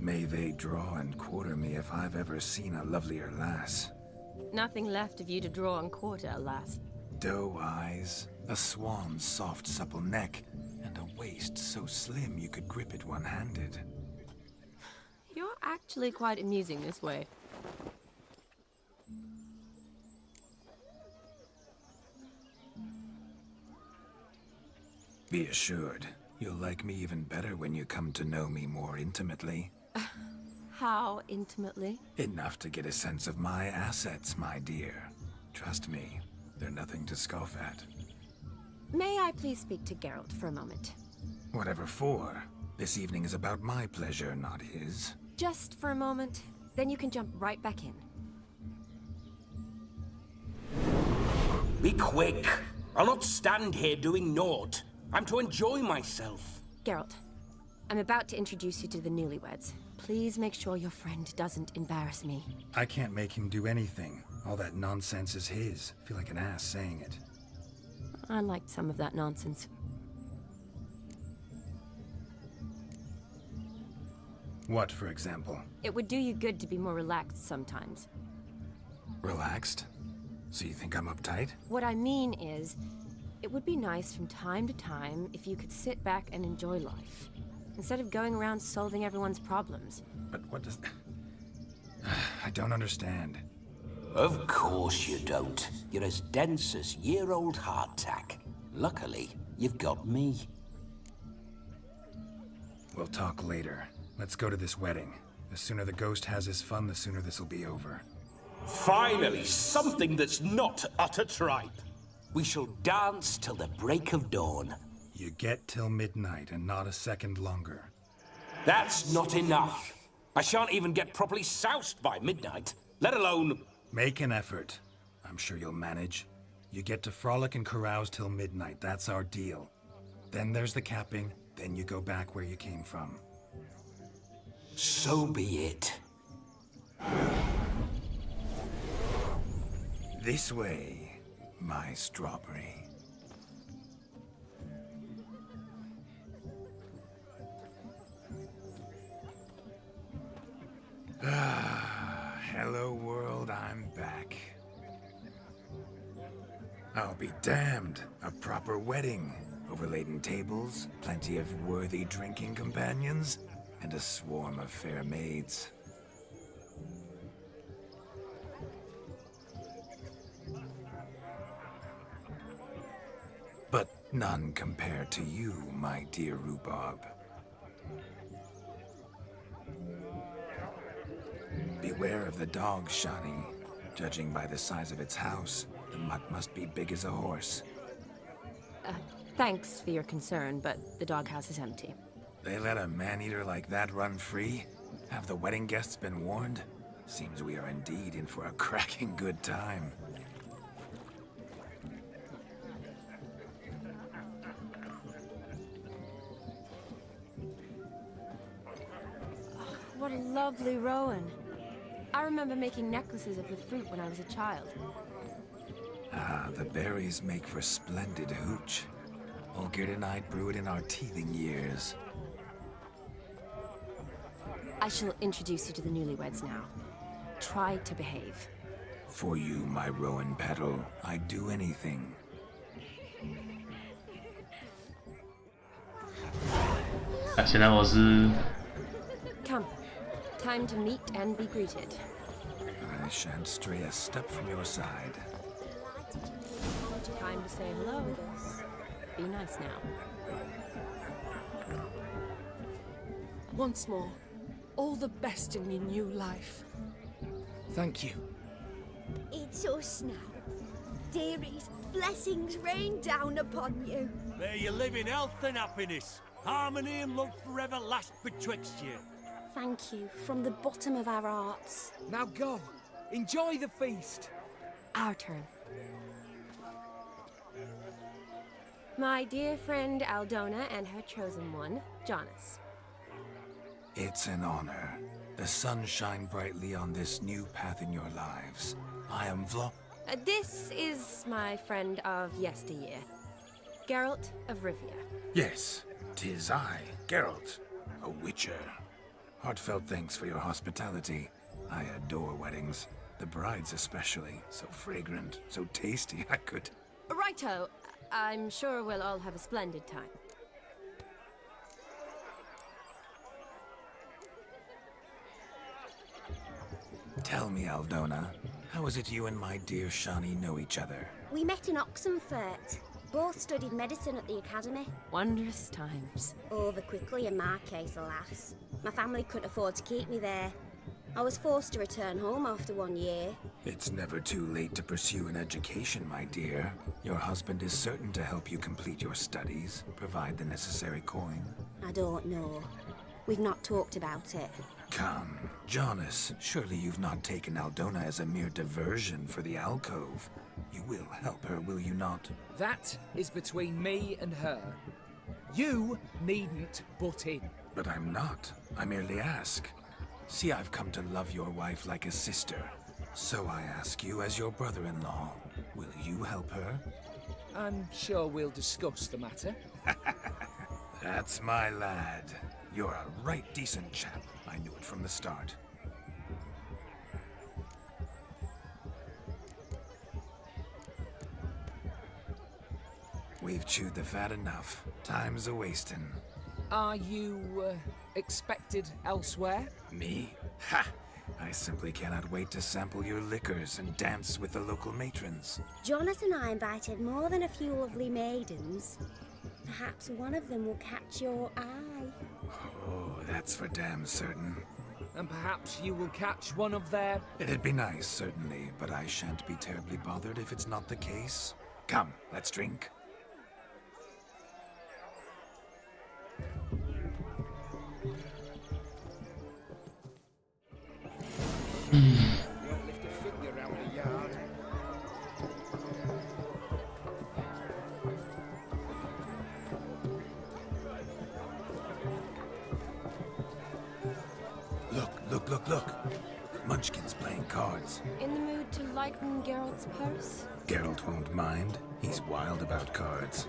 May they draw and quarter me if I've ever seen a lovelier lass. Nothing left of you to draw and quarter, alas. Doe eyes, a swan's soft supple neck, and a waist so slim you could grip it one-handed. You're actually quite amusing this way. Be assured, you'll like me even better when you come to know me more intimately. How intimately? Enough to get a sense of my assets, my dear. Trust me, they're nothing to scoff at. May I please speak to Geralt for a moment? Whatever for. This evening is about my pleasure, not his. Just for a moment, then you can jump right back in. Be quick. I'll not stand here doing naught. I'm to enjoy myself. Geralt, I'm about to introduce you to the newlyweds. Please make sure your friend doesn't embarrass me. I can't make him do anything. All that nonsense is his. I feel like an ass saying it. I liked some of that nonsense. What, for example? It would do you good to be more relaxed sometimes. Relaxed? So you think I'm uptight? What I mean is, it would be nice from time to time if you could sit back and enjoy life, instead of going around solving everyone's problems. But what does... I don't understand. Of course you don't. You're as dense as year-old hardtack. Luckily, you've got me. We'll talk later. Let's go to this wedding. The sooner the ghost has his fun, the sooner this'll be over. Finally, something that's not utter tripe. We shall dance till the break of dawn. You get till midnight and not a second longer. That's not enough. I shan't even get properly soused by midnight, let alone... Make an effort. I'm sure you'll manage. You get to frolic and carouse till midnight, that's our deal. Then there's the capping, then you go back where you came from. So be it. This way, my strawberry. Hello world, I'm back. I'll be damned. A proper wedding. Overladen tables, plenty of worthy drinking companions, and a swarm of fair maids. But none compared to you, my dear rhubarb. Beware of the dog, Shani. Judging by the size of its house, the mutt must be big as a horse. Thanks for your concern, but the doghouse is empty. They let a man-eater like that run free? Have the wedding guests been warned? Seems we are indeed in for a cracking good time. What a lovely rowan. I remember making necklaces of the fruit when I was a child. Ah, the berries make for splendid hooch. Olgerd and I brewed in our teething years. I shall introduce you to the newlyweds now. Try to behave. For you, my rowan petal, I'd do anything. Come. Time to meet and be greeted. I shan't stray a step from your side. Time to say hello. Be nice now. Once more, all the best in your new life. Thank you. It's us now. Dearies, blessings rain down upon you. May you live in health and happiness. Harmony and love forever last betwixt you. Thank you from the bottom of our hearts. Now go. Enjoy the feast. Our turn. My dear friend Aldona and her chosen one, Jonas. It's an honor. The sun shine brightly on this new path in your lives. I am This is my friend of yesteryear, Geralt of Rivia. Yes, 'tis I, Geralt, a witcher. Heartfelt thanks for your hospitality. I adore weddings. The brides especially. So fragrant, so tasty, I could... Righto. I'm sure we'll all have a splendid time. Tell me, Aldona, how is it you and my dear Shani know each other? We met in Oxenfurt. Both studied medicine at the academy. Wondrous times. Over quickly in my case, alas. My family couldn't afford to keep me there. I was forced to return home after 1 year. It's never too late to pursue an education, my dear. Your husband is certain to help you complete your studies, provide the necessary coin. I don't know. We've not talked about it. Come, Jonas, surely you've not taken Aldona as a mere diversion for the alcove. You will help her, will you not? That is between me and her. You needn't butt in. But I'm not. I merely ask. See, I've come to love your wife like a sister. So I ask you as your brother-in-law, will you help her? I'm sure we'll discuss the matter. That's my lad. You're a right decent chap. I knew it from the start. We've chewed the fat enough. Time's a-wasting. Are you, expected elsewhere? Me? Ha! I simply cannot wait to sample your liquors and dance with the local matrons. Jonas and I invited more than a few lovely maidens. Perhaps one of them will catch your eye. Oh, that's for damn certain. And perhaps you will catch one of their... It'd be nice, certainly, but I shan't be terribly bothered if it's not the case. Come, let's drink. Don't lift a finger round the yard. Look. Munchkin's playing cards. In the mood to lighten Geralt's purse? Geralt won't mind. He's wild about cards.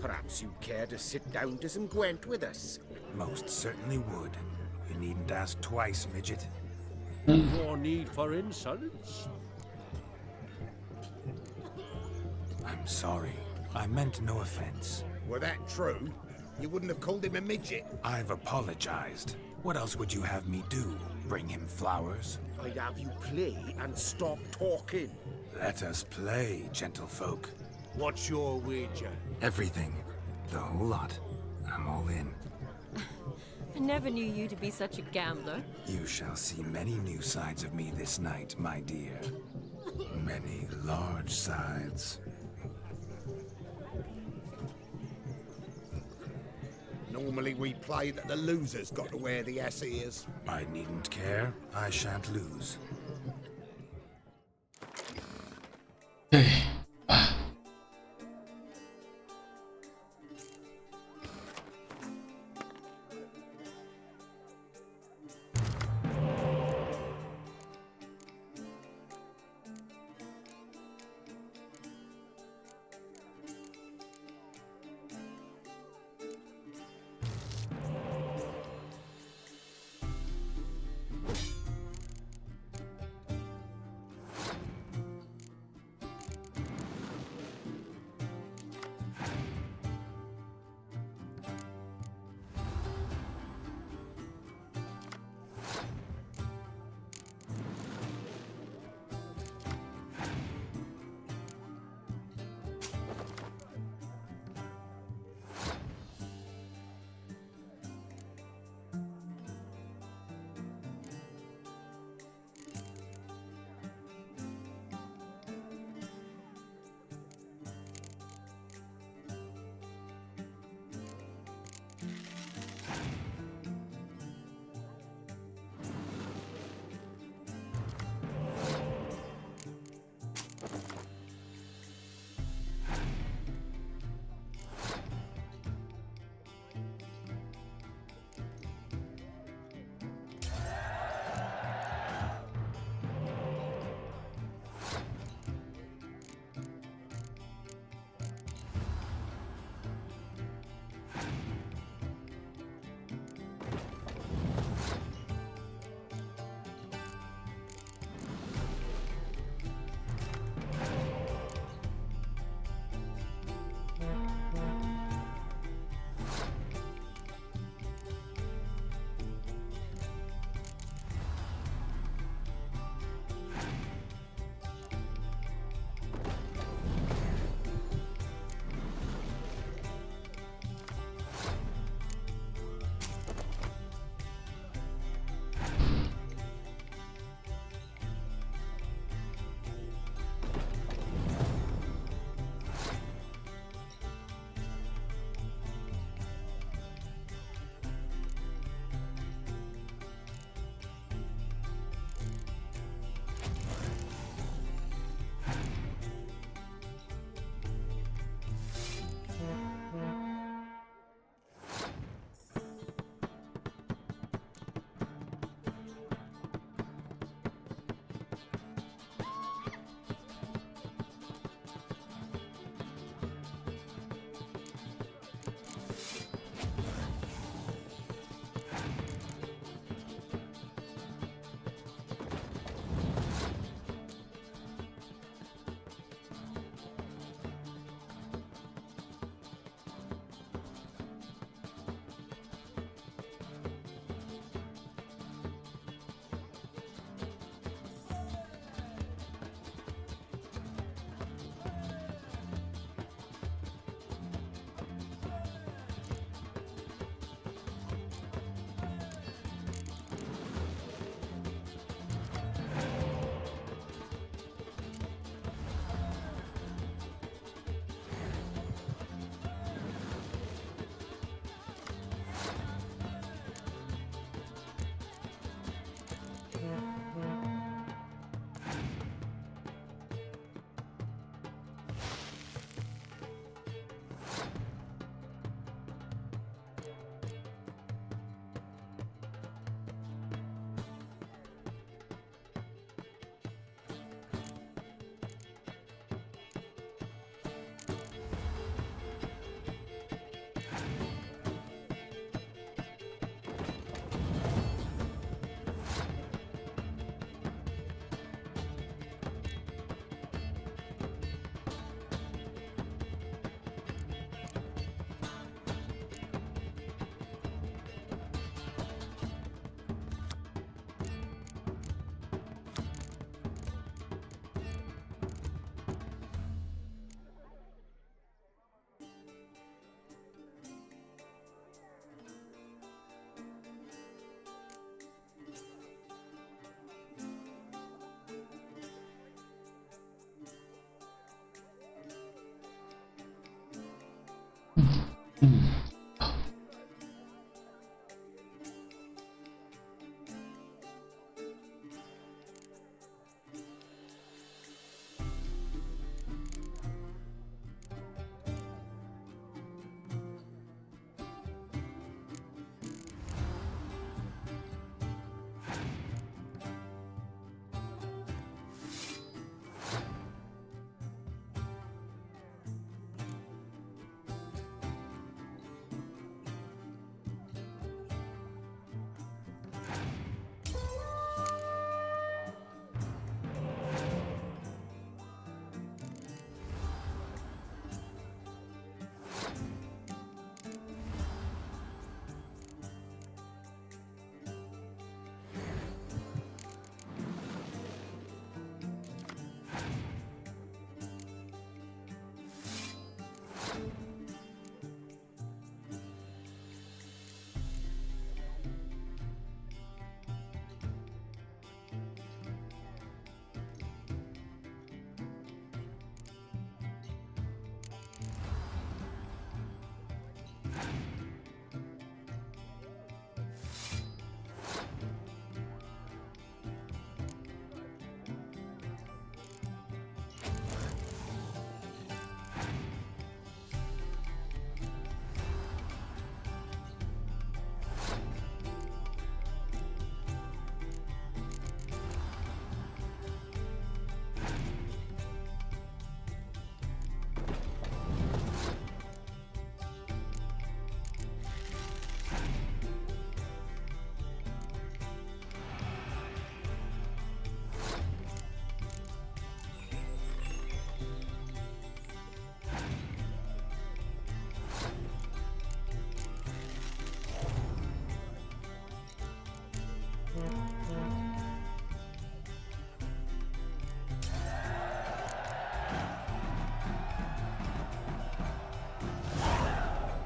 Perhaps you'd care to sit down to some Gwent with us? Most certainly would. You needn't ask twice, midget. No need for insults. I'm sorry. I meant no offense. Were that true, you wouldn't have called him a midget. I've apologized. What else would you have me do? Bring him flowers? I'd have you play and stop talking. Let us play, gentlefolk. What's your wager? Everything. The whole lot. I'm all in. I never knew you to be such a gambler. You shall see many new sides of me this night, my dear. Many large sides. Normally we play that the loser's got to wear the ass ears. I needn't care. I shan't lose.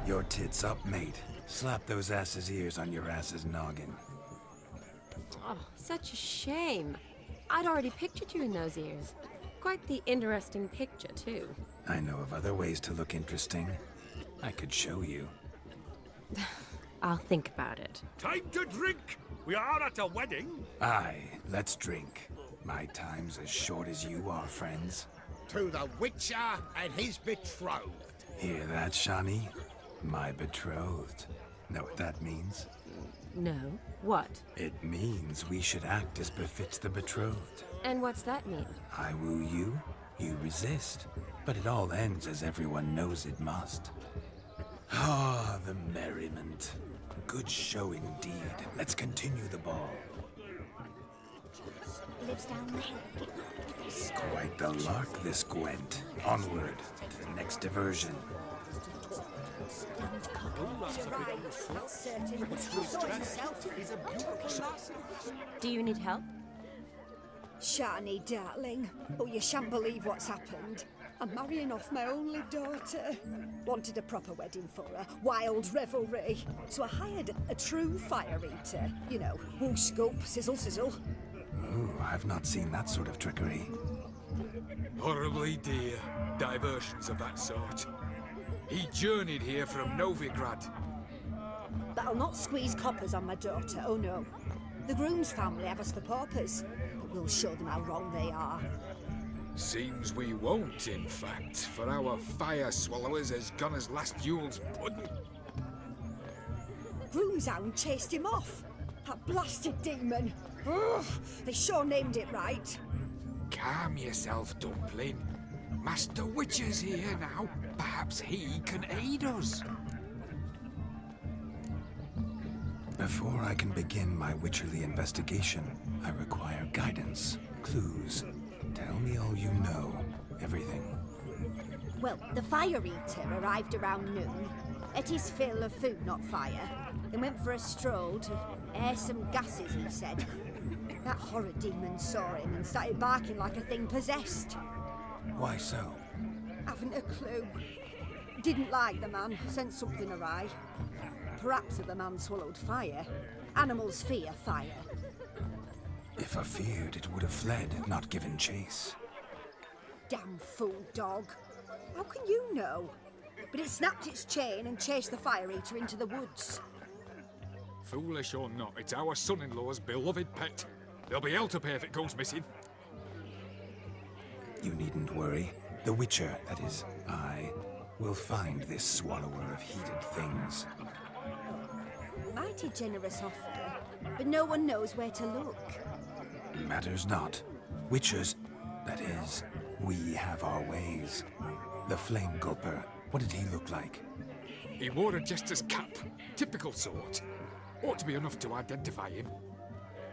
Your tits up, mate. Slap those asses' ears on your ass's noggin. Oh, such a shame. I'd already pictured you in those ears. Quite the interesting picture, too. I know of other ways to look interesting. I could show you. I'll think about it. Time to drink! We are at a wedding. Aye, let's drink. My time's as short as you are, friends. To the Witcher and his betrothed. Hear that, Shani? My betrothed. Know what that means? No. What? It means we should act as befits the betrothed. And what's that mean? I woo you, you resist. But it all ends as everyone knows it must. Ah, the merriment. Good show indeed. Let's continue the ball. Lives down the hill. Quite the lark, this Gwent. Onward to the next diversion. Do you need help? Shani, darling. Oh, you shan't believe what's happened. I'm marrying off my only daughter. Wanted a proper wedding for her, wild revelry. So I hired a true fire eater. You know, whoosh, scoop, sizzle, sizzle. Ooh, I've not seen that sort of trickery. Horribly dear diversions of that sort. He journeyed here from Novigrad. But I'll not squeeze coppers on my daughter, oh no. The groom's family have us for paupers, but we'll show them how wrong they are. Seems we won't, in fact, for our fire swallowers has gone as last Yule's pudding. Groom's hound chased him off. That blasted demon. Ugh, they sure named it right. Calm yourself, Dumpling. Master Witcher's here now. Perhaps he can aid us. Before I can begin my witcherly investigation, I require guidance, clues. Tell me all you know. Everything. Well, the fire eater arrived around noon. Ate his fill of food, not fire. Then went for a stroll to air some gases, he said. That horrid demon saw him and started barking like a thing possessed. Why so? Haven't a clue. Didn't like the man, sent something awry. Perhaps if the man swallowed fire. Animals fear fire. If I feared, it would have fled, not given chase. Damn fool dog. How can you know? but it snapped its chain and chased the fire eater into the woods. Foolish or not, it's our son-in-law's beloved pet. There'll be hell to pay if it goes missing. You needn't worry. The Witcher, that is, I, will find this swallower of heated things. Mighty generous offer, but no one knows where to look. Matters not. Witchers, that is, we have our ways. The Flame Gulper, what did he look like? He wore a jester's cap. Typical sort. Ought to be enough to identify him.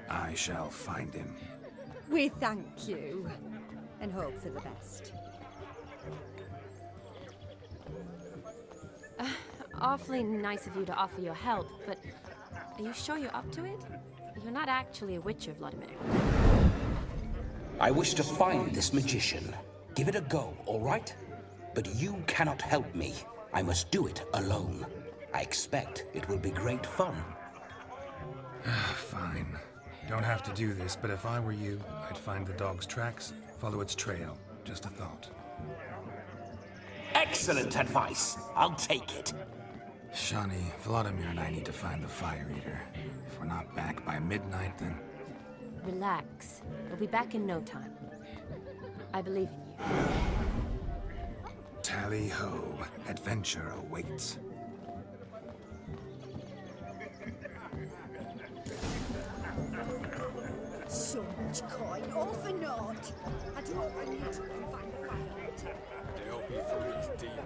I shall find him. We thank you, and hope for the best. Awfully nice of you to offer your help, but are you sure you're up to it? You're not actually a Witcher, Vladimir. I wish to find this magician. Give it a go, all right? But you cannot help me. I must do it alone. I expect it will be great fun. Fine. Don't have to do this, but if I were you, I'd find the dog's tracks, follow its trail. Just a thought. Excellent advice. I'll take it. Shani, Vladimir and I need to find the fire eater. If we're not back by midnight, then... Relax. We'll be back in no time. I believe in you. Tally-ho. Adventure awaits. So much coin, all for naught. I do hope I need to go and find the fire eater. They'll be for his demon.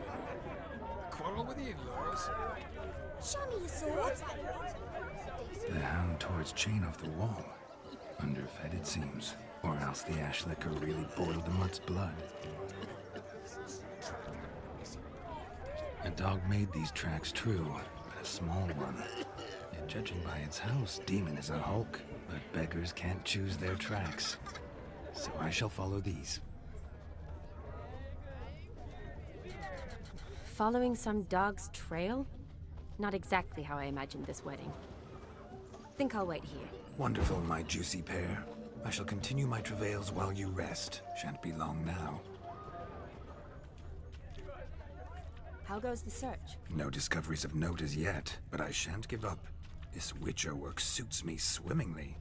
Quarrel with the in-laws. Show me your sword. The hound tore its chain off the wall. Underfed, it seems. Or else the ash liquor really boiled the mutt's blood. A dog made these tracks true, but a small one. And judging by its house, Demon is a hulk, but beggars can't choose their tracks. So I shall follow these. Following some dog's trail? Not exactly how I imagined this wedding. Think I'll wait here. Wonderful, my juicy pair. I shall continue my travails while you rest. Shan't be long now. How goes the search? No discoveries of note as yet, but I shan't give up. This Witcher work suits me swimmingly.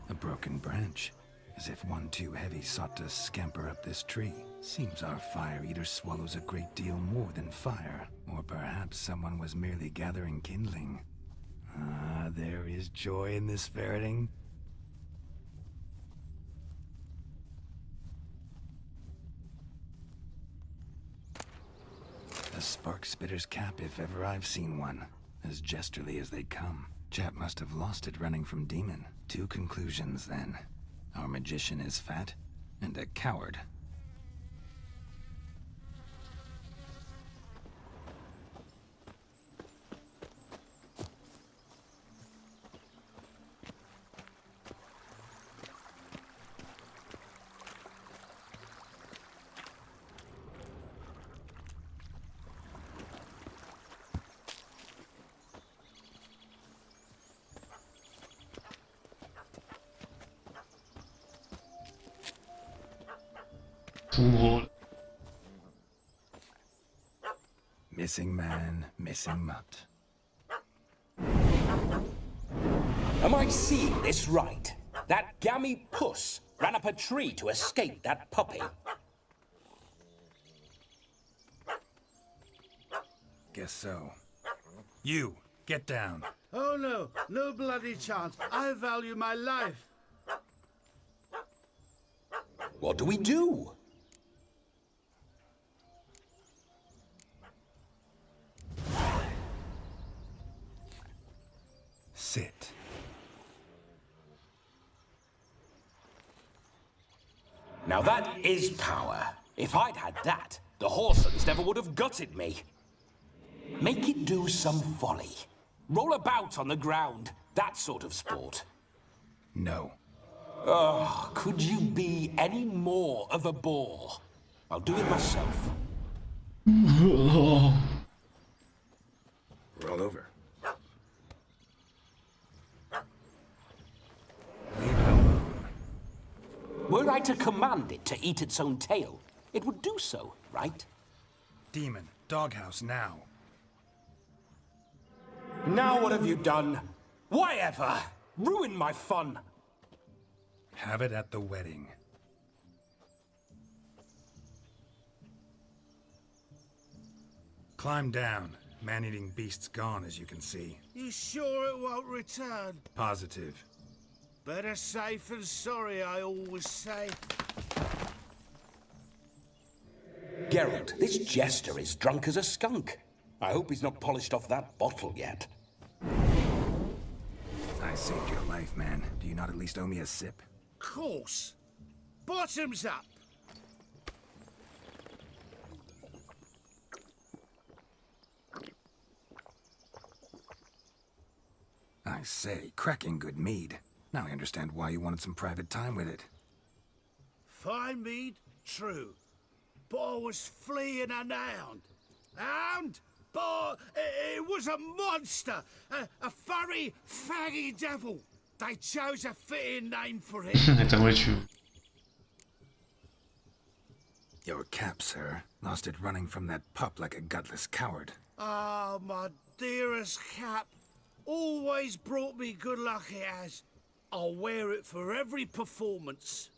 A broken branch, as if one too heavy sought to scamper up this tree. Seems our fire eater swallows a great deal more than fire, or perhaps someone was merely gathering kindling. Ah, there is joy in this ferreting. A spark spitter's cap if ever I've seen one. As jesterly as they come. Chap must have lost it running from Demon. Two conclusions, then. Our magician is fat, and a coward. Missing man, missing mutt. Am I seeing this right? That gammy puss ran up a tree to escape that puppy. Guess so. You, get down. Oh no, no bloody chance. I value my life. What do we do? Sit. Now that is power. If I'd had that, the Horsons never would have gutted me. Make it do some folly. Roll about on the ground. That sort of sport. No. Oh, could you be any more of a bore? I'll do it myself. Roll over. Were I to command it to eat its own tail, it would do so, right? Demon, doghouse now. Now what have you done? Why ever? Ruin my fun. Have it at the wedding. Climb down. Man-eating beast's gone, as you can see. You sure it won't return? Positive. Better safe than sorry, I always say. Geralt, this jester is drunk as a skunk. I hope he's not polished off that bottle yet. I saved your life, man. Do you not at least owe me a sip? Course. Bottoms up. I say, cracking good mead. Now I understand why you wanted some private time with it. Fine mead, true. But I was fleeing an hound. Hound? But it was a monster. A furry, faggy devil. They chose a fitting name for it. 真会去。 Your cap, sir. Lost it running from that pup like a gutless coward. Ah, my dearest cap. Always brought me good luck, it has. I'll wear it for every performance.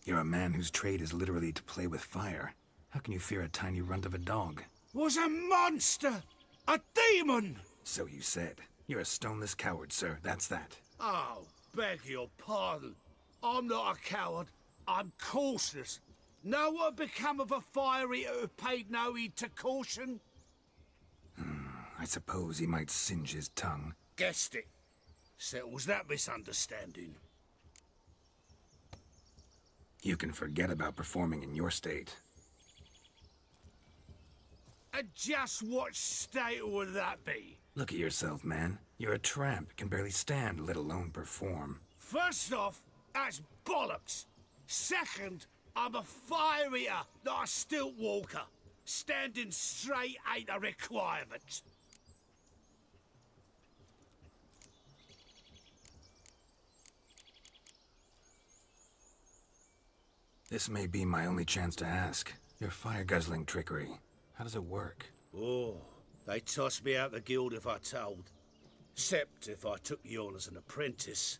You're a man whose trade is literally to play with fire. How can you fear a tiny runt of a dog? Was a monster! A demon! So you said. You're a stoneless coward, sir. That's that. Oh, beg your pardon. I'm not a coward. I'm cautious. Know what become of a fire eater who paid no heed to caution? I suppose he might singe his tongue. Guessed it. Settles that misunderstanding. You can forget about performing in your state. And just what state would that be? Look at yourself, man. You're a tramp, can barely stand, let alone perform. First off, that's bollocks. Second, I'm a fire eater, not a stilt walker. Standing straight ain't a requirement. This may be my only chance to ask. Your fire-guzzling trickery. How does it work? Oh, they toss me out the guild if I told. Except if I took you on as an apprentice.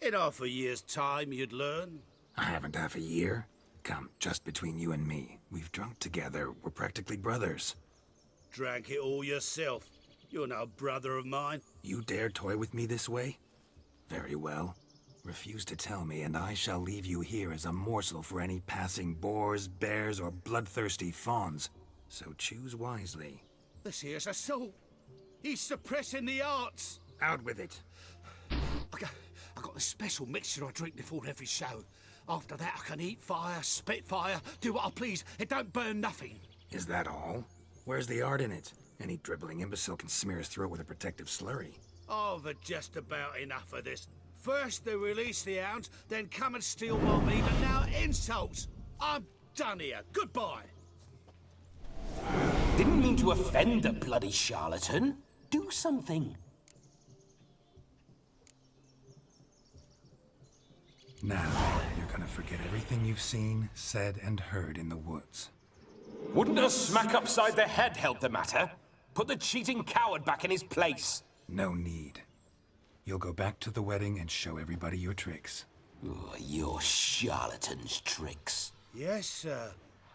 In half a year's time, you'd learn. I haven't half a year. Come, just between you and me. We've drunk together. We're practically brothers. Drank it all yourself. You're no brother of mine. You dare toy with me this way? Very well. Refuse to tell me, and I shall leave you here as a morsel for any passing boars, bears, or bloodthirsty fawns. So choose wisely. This here's assault. He's suppressing the arts. Out with it. I got a special mixture I drink before every show. After that, I can eat fire, spit fire, do what I please. It don't burn nothing. Is that all? Where's the art in it? Any dribbling imbecile can smear his throat with a protective slurry. I've had just about enough of this. First they release the hounds, then come and steal my meat, and now insults. I'm done here. Goodbye. Didn't mean to offend the bloody charlatan. Do something. Now, you're gonna forget everything you've seen, said, and heard in the woods. Wouldn't a smack upside the head help the matter? Put the cheating coward back in his place. No need. You'll go back to the wedding and show everybody your tricks. Oh, your charlatan's tricks. Yes, sir.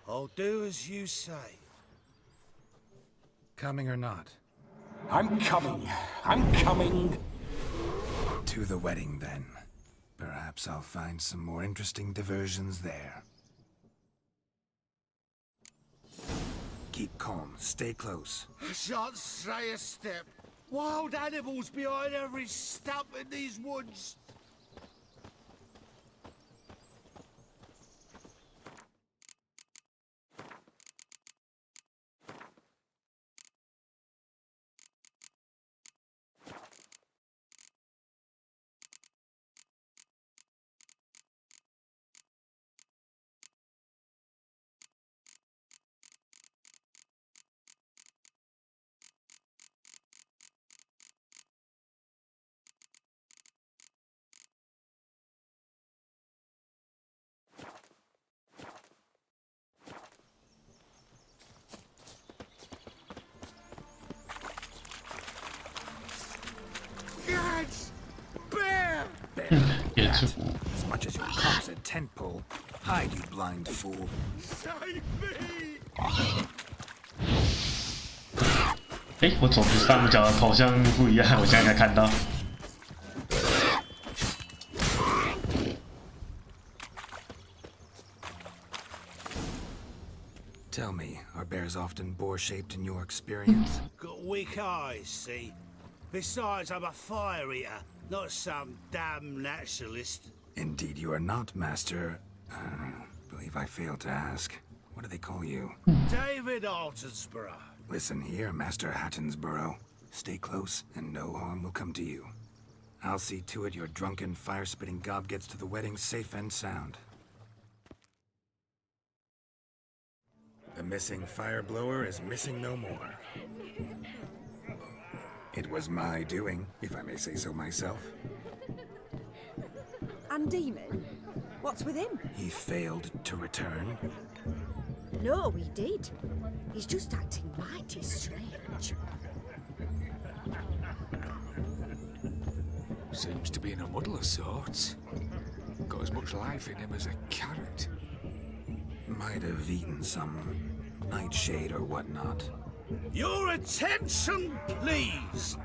I'll do as you say. Coming or not? I'm coming. I'm coming. To the wedding, then. Perhaps I'll find some more interesting diversions there. Keep calm. Stay close. I shan't stray a step. Wild animals behind every stump in these woods. that. As much as your cock's a tent pole, hide, you blind fool. Save me! 哎，我左上角的头像不一样，我现在才看到。Tell me, are bears often boar-shaped in your experience? Got weak eyes, see? Besides, I'm a fire eater, not some damn naturalist. Indeed you are not, Master. Believe I failed to ask. What do they call you? David Altonsborough. Listen here, Master Hattonsborough. Stay close, and no harm will come to you. I'll see to it your drunken, fire-spitting gob gets to the wedding safe and sound. The missing fire blower is missing no more. It was my doing, if I may say so myself. And Demon? What's with him? He failed to return. No, he did. He's just acting mighty strange. Seems to be in a muddle of sorts. Got as much life in him as a carrot. Might have eaten some nightshade or whatnot. Your attention, please.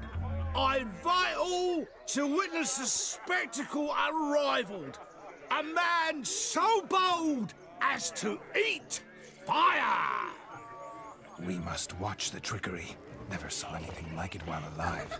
I invite all to witness a spectacle unrivaled. A man so bold as to eat fire. We must watch the trickery. Never saw anything like it while alive.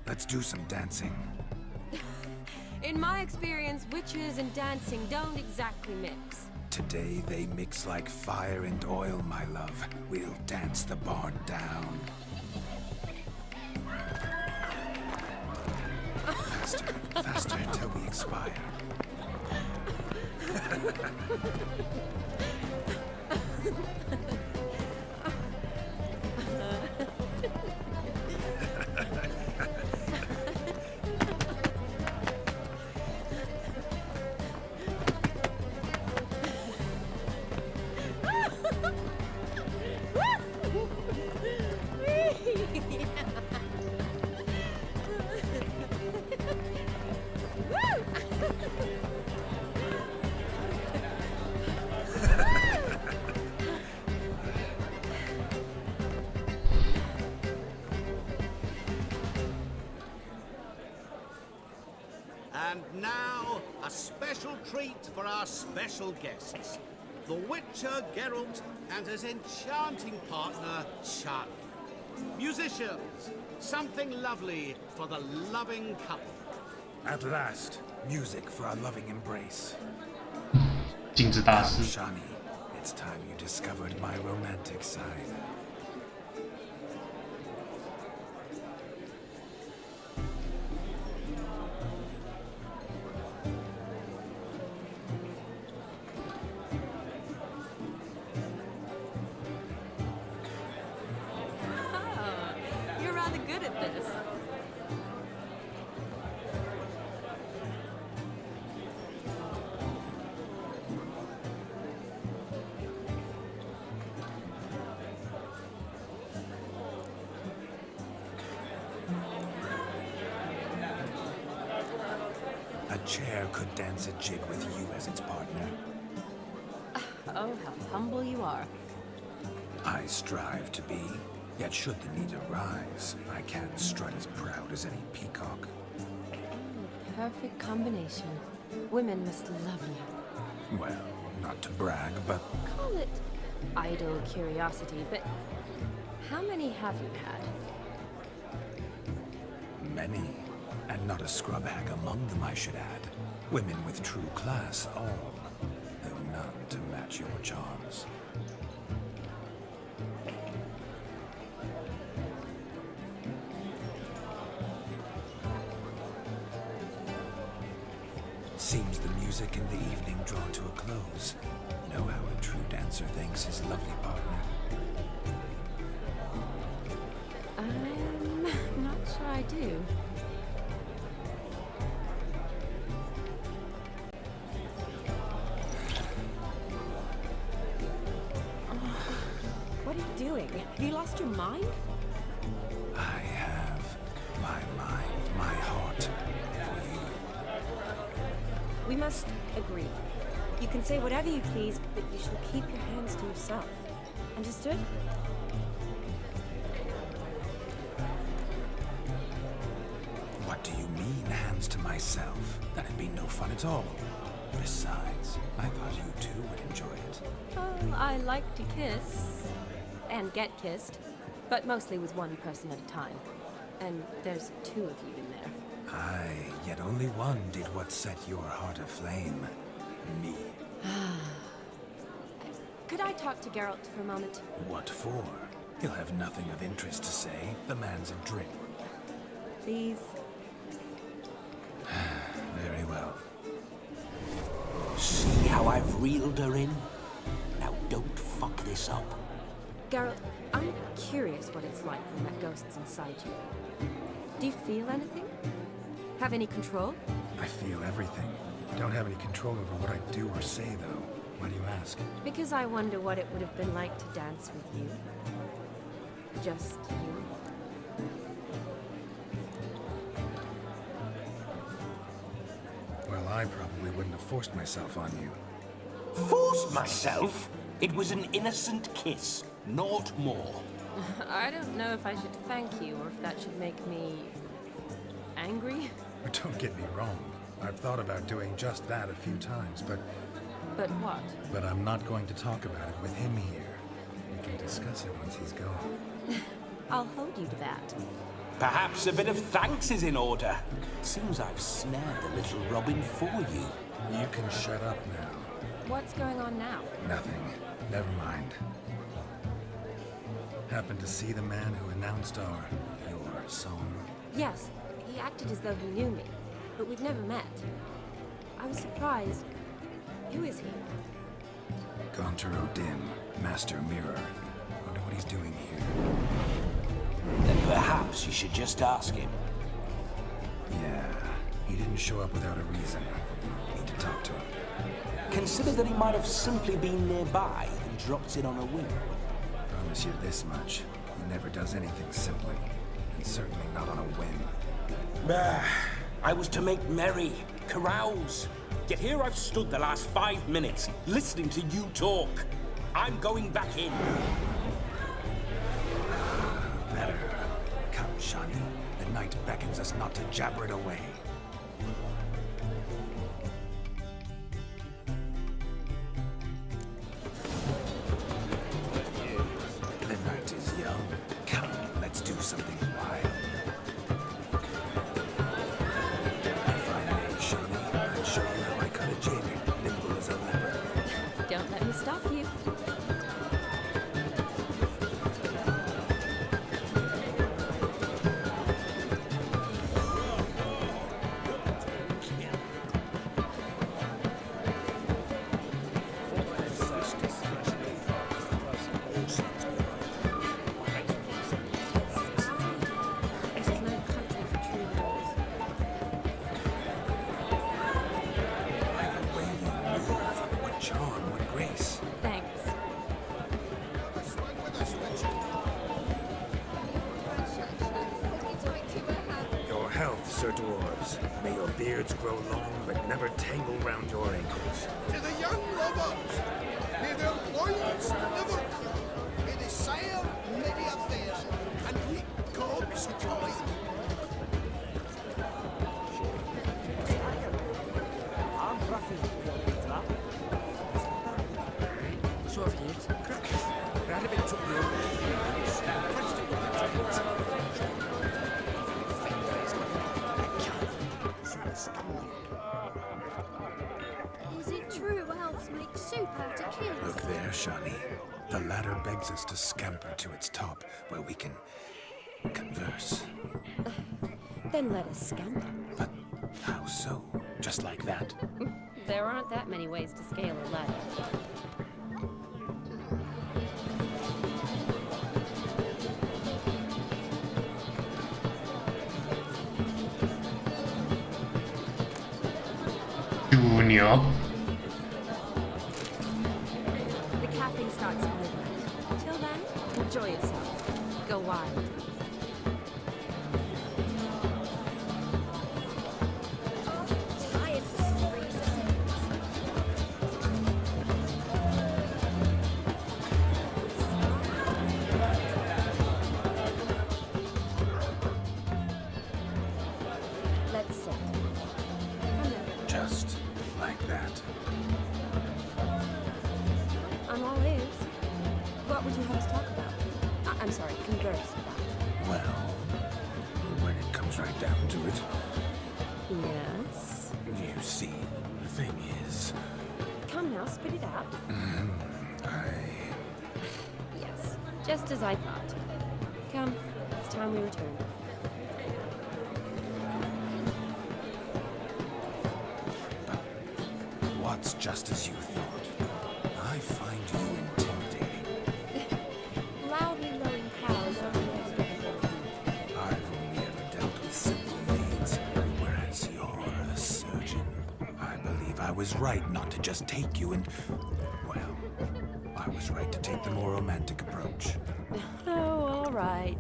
Let's do some dancing. In my experience, witches and dancing don't exactly mix. Today they mix like fire and oil, my love. We'll dance the barn down. Faster, faster till we expire. And now, a special treat for our special guests. The Witcher Geralt and his enchanting partner, Charlie. Musicians, something lovely for the loving couple. At last, music for our loving embrace. 镜子大师。 Shani, it's time you discovered my romantic side. You're rather good at this. A chair could dance a jig with you as its partner. Oh, how humble you are. I strive to be, yet should the need arise, I can't strut as proud as any peacock. Perfect combination. Women must love you. Well, not to brag, but Call it idle curiosity, but How many have you had? Many. And not a scrub hag among them, I should add. Women with true class, all. Though none to match your charms. Seems the music and the evening draw to a close. Know how a true dancer thanks his lovely partner. I'm not sure I do. What are you doing? Have you lost your mind? I have my mind, my heart for you. We must agree. You can say whatever you please, but you shall keep your hands to yourself. Understood? What do you mean, hands to myself? That'd be no fun at all. Besides, I thought you too would enjoy it. Oh, I like to kiss. And get kissed. But mostly with one person at a time. And there's two of you in there. Aye, yet only one did what set your heart aflame. Me. Could I talk to Geralt for a moment? What for? He'll have nothing of interest to say. The man's a drip. Please. Very well. See how I've reeled her in? Now don't fuck this up. Geralt, I'm curious what it's like when that ghost's inside you. Do you feel anything? Have any control? I feel everything. Don't have any control over what I do or say, though. Why do you ask? Because I wonder what it would have been like to dance with you. Just you. Well, I probably wouldn't have forced myself on you. Forced myself? It was an innocent kiss, naught more. I don't know if I should thank you or if that should make me angry. Don't get me wrong. I've thought about doing just that a few times, but... But what? But I'm not going to talk about it with him here. We can discuss it once he's gone. I'll hold you to that. Perhaps a bit of thanks is in order. Seems I've snared the little Robin for you. You can shut up now. What's going on now? Nothing. Never mind. Happened to see the man who announced your song? Yes, he acted as though he knew me, but we've never met. I was surprised. Who is he? Gaunter O'Dim, Master Mirror. Wonder what he's doing here. Then perhaps you should just ask him. Yeah, he didn't show up without a reason. Need to talk to him. Consider that he might have simply been nearby and dropped in on a whim. Promise you this much. He never does anything simply. And certainly not on a whim. I was to make merry, carouse. Yet here I've stood the last 5 minutes, listening to you talk. I'm going back in. Better. Come, Shani. The night beckons us not to jabber it away. The night is young. Come, let's do something wild. If I may, Shani, I'll show you how I cut a jig, nimble as a leopard. Don't let me stop you. Sir Dwarves, may your beards grow long, but never tangle round your ankles. To the young lovers, may their loins never cool, may they sire many affairs, and reap God's joy. Zo heeft hij het. Krak. Raar heb ik het op. blades. Is it true elves make soup out of kids? Look there, Shani. The ladder begs us to scamper to its top, where we can converse. Then let us scamper. But how so? Just like that? There aren't that many ways to scale a ladder. Junior. The capping starts at midnight. Till then, enjoy yourself. Go wild. Tired for some reason. Let's sit. Just like that. I'm all ears. What would you have us talk about? I'm sorry, converse about. Well, when it comes right down to it, Yes? you see, the thing is, Come now, spit it out. Yes, just as I thought. Come, it's time we return. what's just as you thought? I find you intimidating. Loudly lowing cows are I've only ever dealt with simple maids, whereas you're a surgeon. I believe I was right not to just take you and... well, I was right to take the more romantic approach. Oh, all right.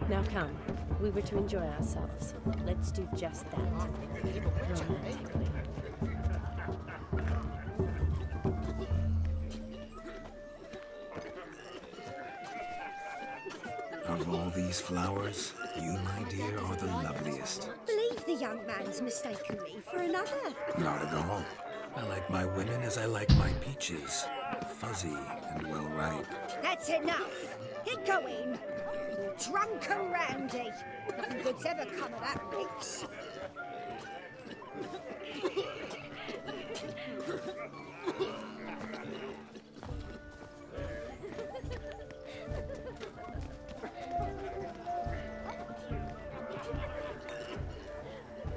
Now come. We were to enjoy ourselves. Let's do just that. Romantically. Of all these flowers, you, my dear, are the loveliest. Believe the young man's mistaken me for another. Not at all. I like my women as I like my peaches. Fuzzy and well ripe. That's enough. Get going. You're drunk and randy. Nothing good's ever come of that mix.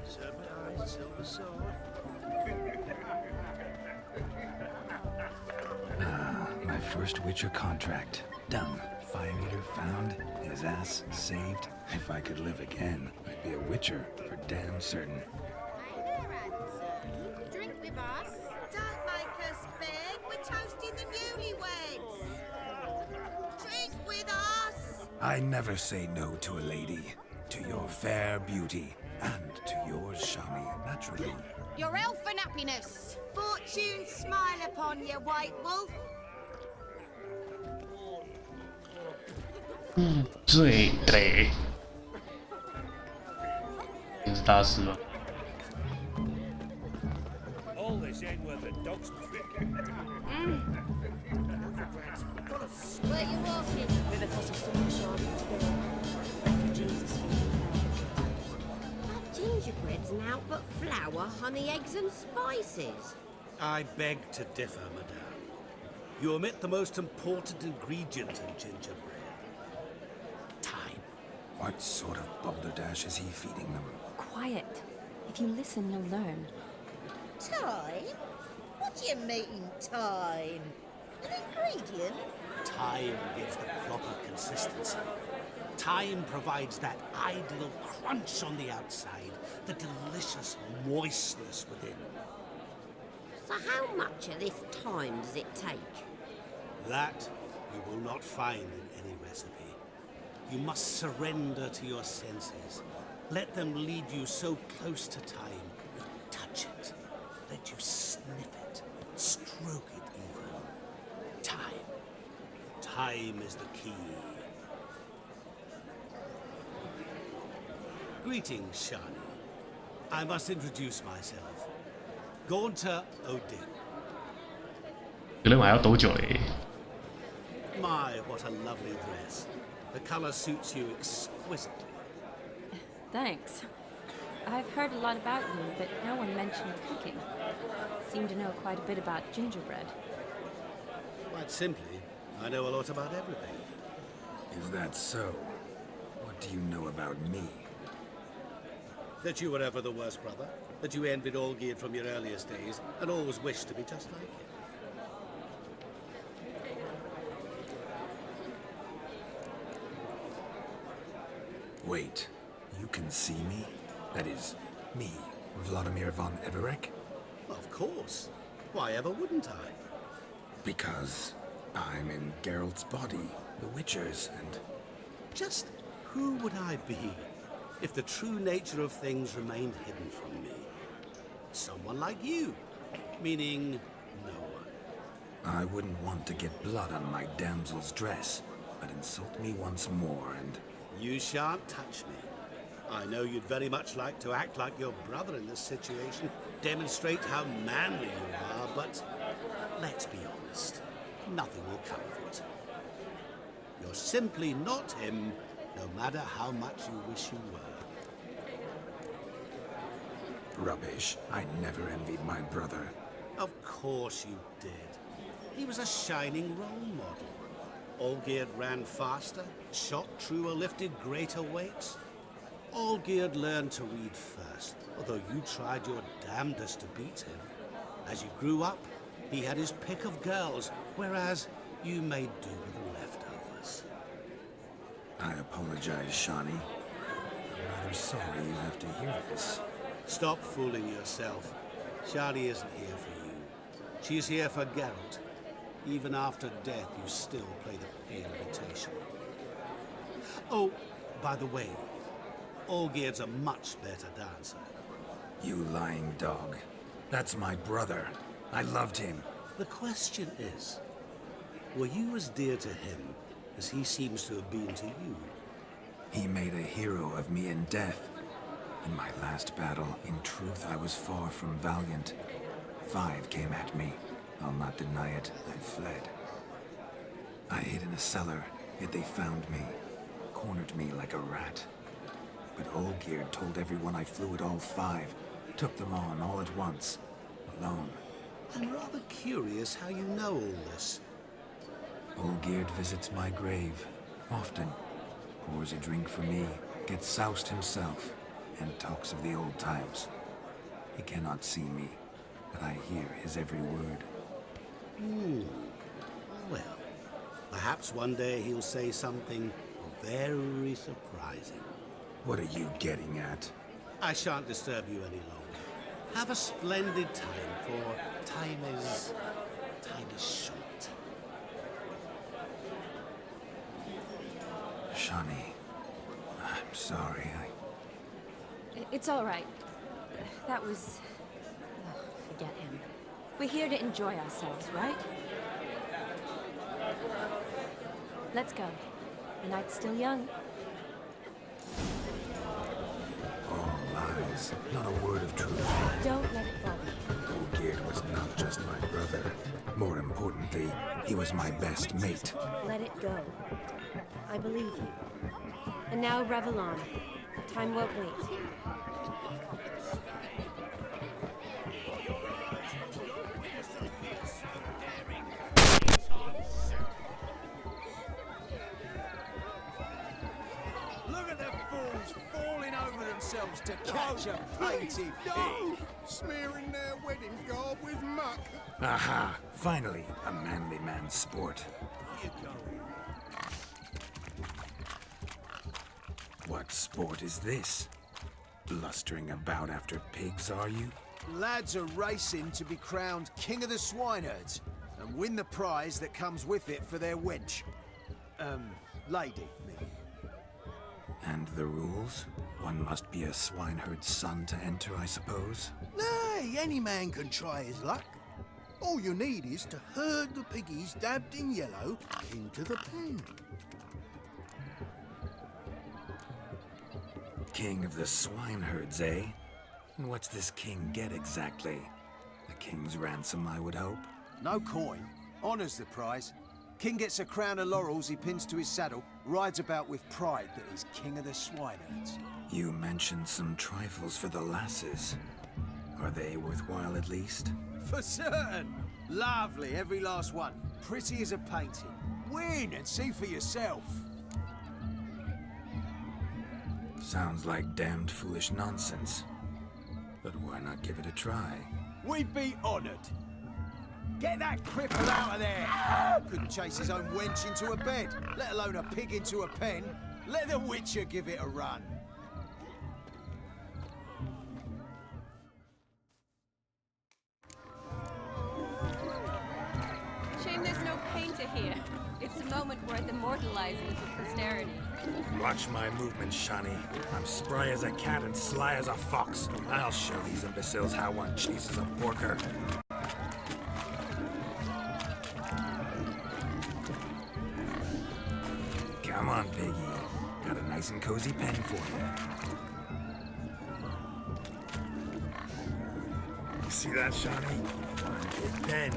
Serpentized silver sword. My first Witcher contract. Done. Fire Eater found. His ass saved. If I could live again, I'd be a Witcher for damn certain. Drink with us. Don't make us beg. We're toasting the newlyweds. Drink with us. I never say no to a lady. To your fair beauty. And to yours, Shami, naturally. Your elfin happiness. Fortune smile upon you, white wolf. 最得，你是大师吧？ All this ain't worth a dog's trick. Where you walking? With a toss of sun shard refugees escaping That gingerbread's now but flour, honey, eggs and spices. I beg to differ, madame. You omit the most important ingredient in gingerbread. Time. What sort of balderdash is he feeding them? Quiet. If you listen, you'll learn. Time? What do you mean, time? An ingredient? Time gives the proper consistency. Time provides that ideal crunch on the outside, the delicious moistness within. So how much of this time does it take? That you will not find in any recipe. You must surrender to your senses. Let them lead you so close to time. You touch it. Let you sniff it. Stroke it even. Time. Time is the key. Greetings, Shani. I must introduce myself. Gaunter Odin. 这人还要多久嘞？ My, what a lovely dress. The color suits you exquisitely. Thanks. I've heard a lot about you, but no one mentioned cooking. Seem to know quite a bit about gingerbread. Quite simply, I know a lot about everything. Is that so? What do you know about me? That you were ever the worst brother, that you envied Olgierd from your earliest days, and always wished to be just like him. Wait, you can see me? That is, me, Vladimir von Everec? Of course. Why ever wouldn't I? Because I'm in Geralt's body, the Witcher's, and... Just who would I be if the true nature of things remained hidden from me? Someone like you, meaning no one. I wouldn't want to get blood on my damsel's dress, but insult me once more and... You shan't touch me. I know you'd very much like to act like your brother in this situation, demonstrate how manly you are, but let's be honest, nothing will come of it. You're simply not him, no matter how much you wish you were. Rubbish. I never envied my brother. Of course you did. He was a shining role model. Olgierd ran faster, shot truer, lifted greater weights. Olgierd learned to read first, although you tried your damnedest to beat him. As you grew up, he had his pick of girls, whereas you made do with the leftovers. I apologize, Shani. I'm rather sorry you have to hear this. Stop fooling yourself. Shani isn't here for you. She's here for Geralt. Even after death, you still play the pale imitation. Oh, by the way, Olgierd's a much better dancer. You lying dog. That's my brother. I loved him. The question is, were you as dear to him as he seems to have been to you? He made a hero of me in death. In my last battle, in truth, I was far from valiant. 5 came at me. I'll not deny it, I fled. I hid in a cellar, yet they found me, cornered me like a rat. But Olgierd told everyone I flew at all 5, took them on all at once, alone. I'm rather curious how you know all this. Olgierd visits my grave, often, pours a drink for me, gets soused himself, and talks of the old times. He cannot see me, but I hear his every word. Well, perhaps one day he'll say something very surprising. What are you getting at? I shan't disturb you any longer. Have a splendid time, for time is short. Shani, I'm sorry, It's all right. That was... Oh, forget him. We're here to enjoy ourselves, right? Let's go. The night's still young. All lies, not a word of truth. Don't let it bother you. Olgierd was not just my brother. More importantly, he was my best mate. Let it go. I believe you. And now revel on. Time won't wait. Look at the fools falling over themselves to catch a painted pig. Smearing their wedding garb with muck. Aha! Finally, a manly man's sport. What sport is this? Blustering about after pigs, are you? Lads are racing to be crowned King of the Swineherds and win the prize that comes with it for their wench. Lady, maybe. And the rules? One must be a swineherd's son to enter, I suppose? Nay, any man can try his luck. All you need is to herd the piggies dabbed in yellow into the pen. King of the swineherds, eh? And what's this king get exactly? The king's ransom, I would hope? No coin. Honor's the prize. King gets a crown of laurels he pins to his saddle, rides about with pride that he's king of the swineherds. You mentioned some trifles for the lasses. Are they worthwhile at least? For certain! Lovely, every last one. Pretty as a painting. Win and see for yourself. Sounds like damned foolish nonsense. But why not give it a try? We'd be honoured. Get that cripple out of there! Couldn't chase his own wench into a bed, let alone a pig into a pen. Let the Witcher give it a run. Shame there's no painter here. It's a moment worth immortalizing for posterity. Watch my movements, Shani. I'm spry as a cat and sly as a fox. I'll show these imbeciles how one chases a porker. Come on, Piggy. Got a nice and cozy pen for you. You see that, Shani? One big pen.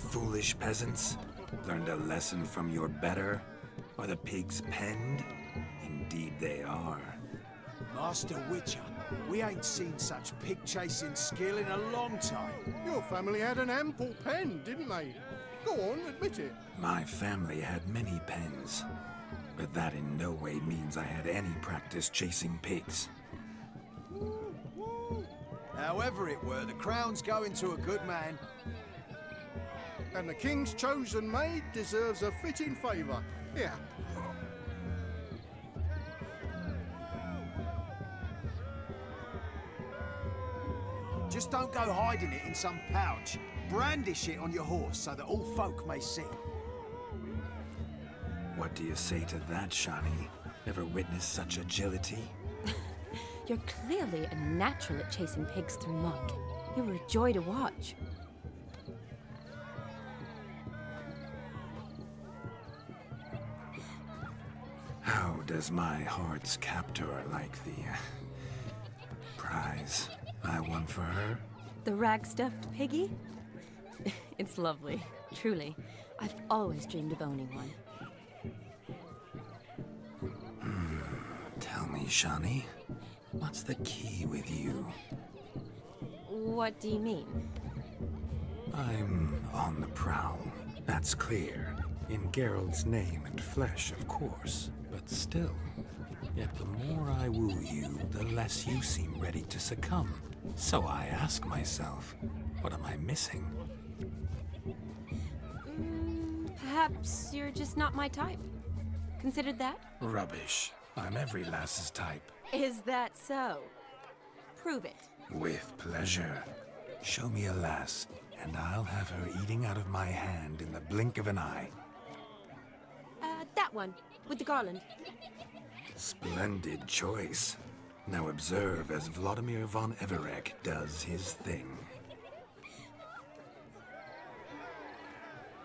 Foolish peasants, learned a lesson from your better? Are the pigs penned? Indeed they are. Master Witcher, we ain't seen such pig-chasing skill in a long time. Your family had an ample pen, didn't they? Go on, admit it. My family had many pens, but that in no way means I had any practice chasing pigs. However it were, the crown's going to a good man. And the king's chosen maid deserves a fitting favour. Here. Just don't go hiding it in some pouch. Brandish it on your horse so that all folk may see. What do you say to that, Shani? Ever witnessed such agility? You're clearly a natural at chasing pigs through muck. You were a joy to watch. How does my heart's captor like the prize I won for her? The rag-stuffed piggy? It's lovely, truly. I've always dreamed of owning one. Tell me, Shani, what's the key with you? What do you mean? I'm on the prowl, that's clear. In Geralt's name and flesh, of course. But still, yet the more I woo you, the less you seem ready to succumb. So I ask myself, what am I missing? Perhaps you're just not my type. Considered that? Rubbish. I'm every lass's type. Is that so? Prove it. With pleasure. Show me a lass, and I'll have her eating out of my hand in the blink of an eye. That one, with the garland. Splendid choice. Now observe as Vladimir von Everek does his thing.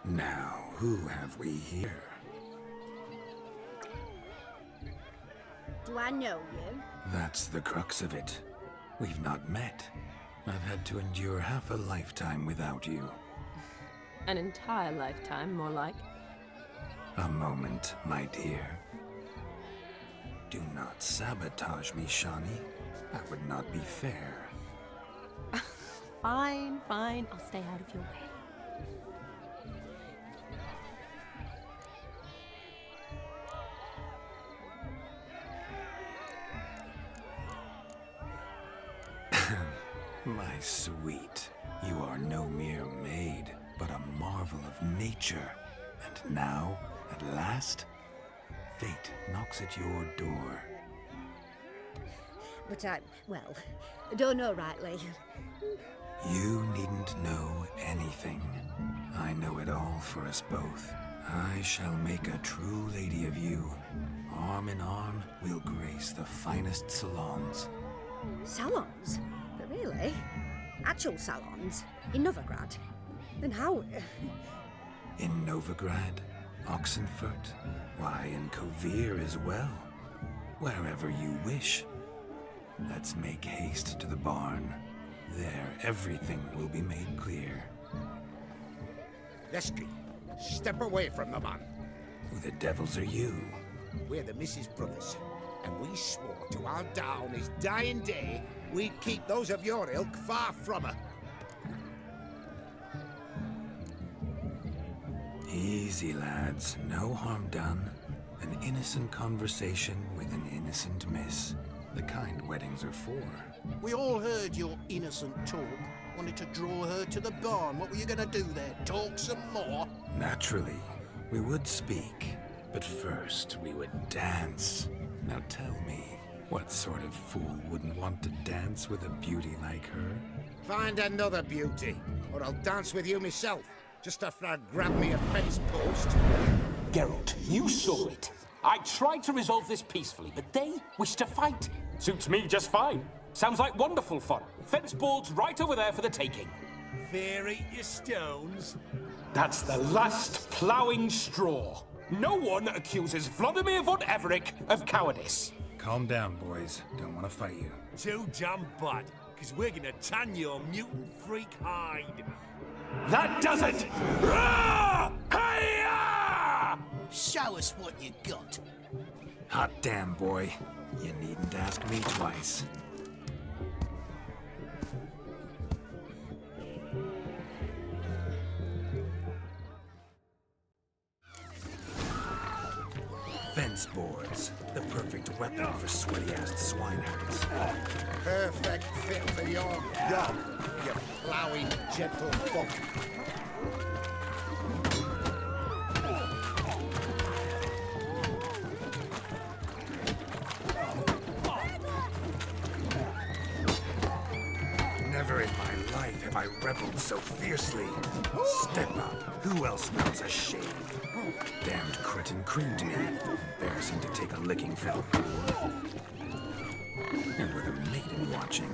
Now, who have we here? Do I know you? That's the crux of it. We've not met. I've had to endure half a lifetime without you. An entire lifetime, more like. A moment, my dear. Do not sabotage me, Shani. That would not be fair. Fine, fine. I'll stay out of your way. My sweet, you are no mere maid, but a marvel of nature. And now, at last, fate knocks at your door. But well, don't know rightly. You needn't know anything. I know it all for us both. I shall make a true lady of you. Arm in arm, we'll grace the finest salons. Salons? But really? Actual salons? In Novigrad? Then how... In Novigrad, Oxenfurt, why, in Kovir as well. Wherever you wish. Let's make haste to the barn. There, everything will be made clear. Lesky, step away from the man. Who the devils are you? We're the Mrs. Brothers, and we swore to our Da on his dying day we'd keep those of your ilk far from her. Easy, lads. No harm done. An innocent conversation with an innocent miss. The kind weddings are for. We all heard your innocent talk. Wanted to draw her to the barn. What were you gonna do there? Talk some more? Naturally, we would speak. But first, we would dance. Now tell me, what sort of fool wouldn't want to dance with a beauty like her? Find another beauty, or I'll dance with you myself, just after I grab me a fence post. Geralt, you saw it. I tried to resolve this peacefully, but they wish to fight. Suits me just fine. Sounds like wonderful fun. Fence boards right over there for the taking. Fear eat your stones. That's the last ploughing straw. No one accuses Vladimir von Everick of cowardice. Calm down, boys. Don't want to fight you. Too damn bad, because we're gonna tan your mutant freak hide. That does it! Hi-ya! Show us what you got. Hot damn, boy. You needn't ask me twice. Fence boards. The perfect weapon for sweaty-assed swineherds. Perfect fit for your dog, you ploughing gentle fuck. Never in my life have I reveled so fiercely. Step up. Who else smells a shave? Damned cretin creamed me. Embarrassing to take a licking from a poor. And with a maiden watching.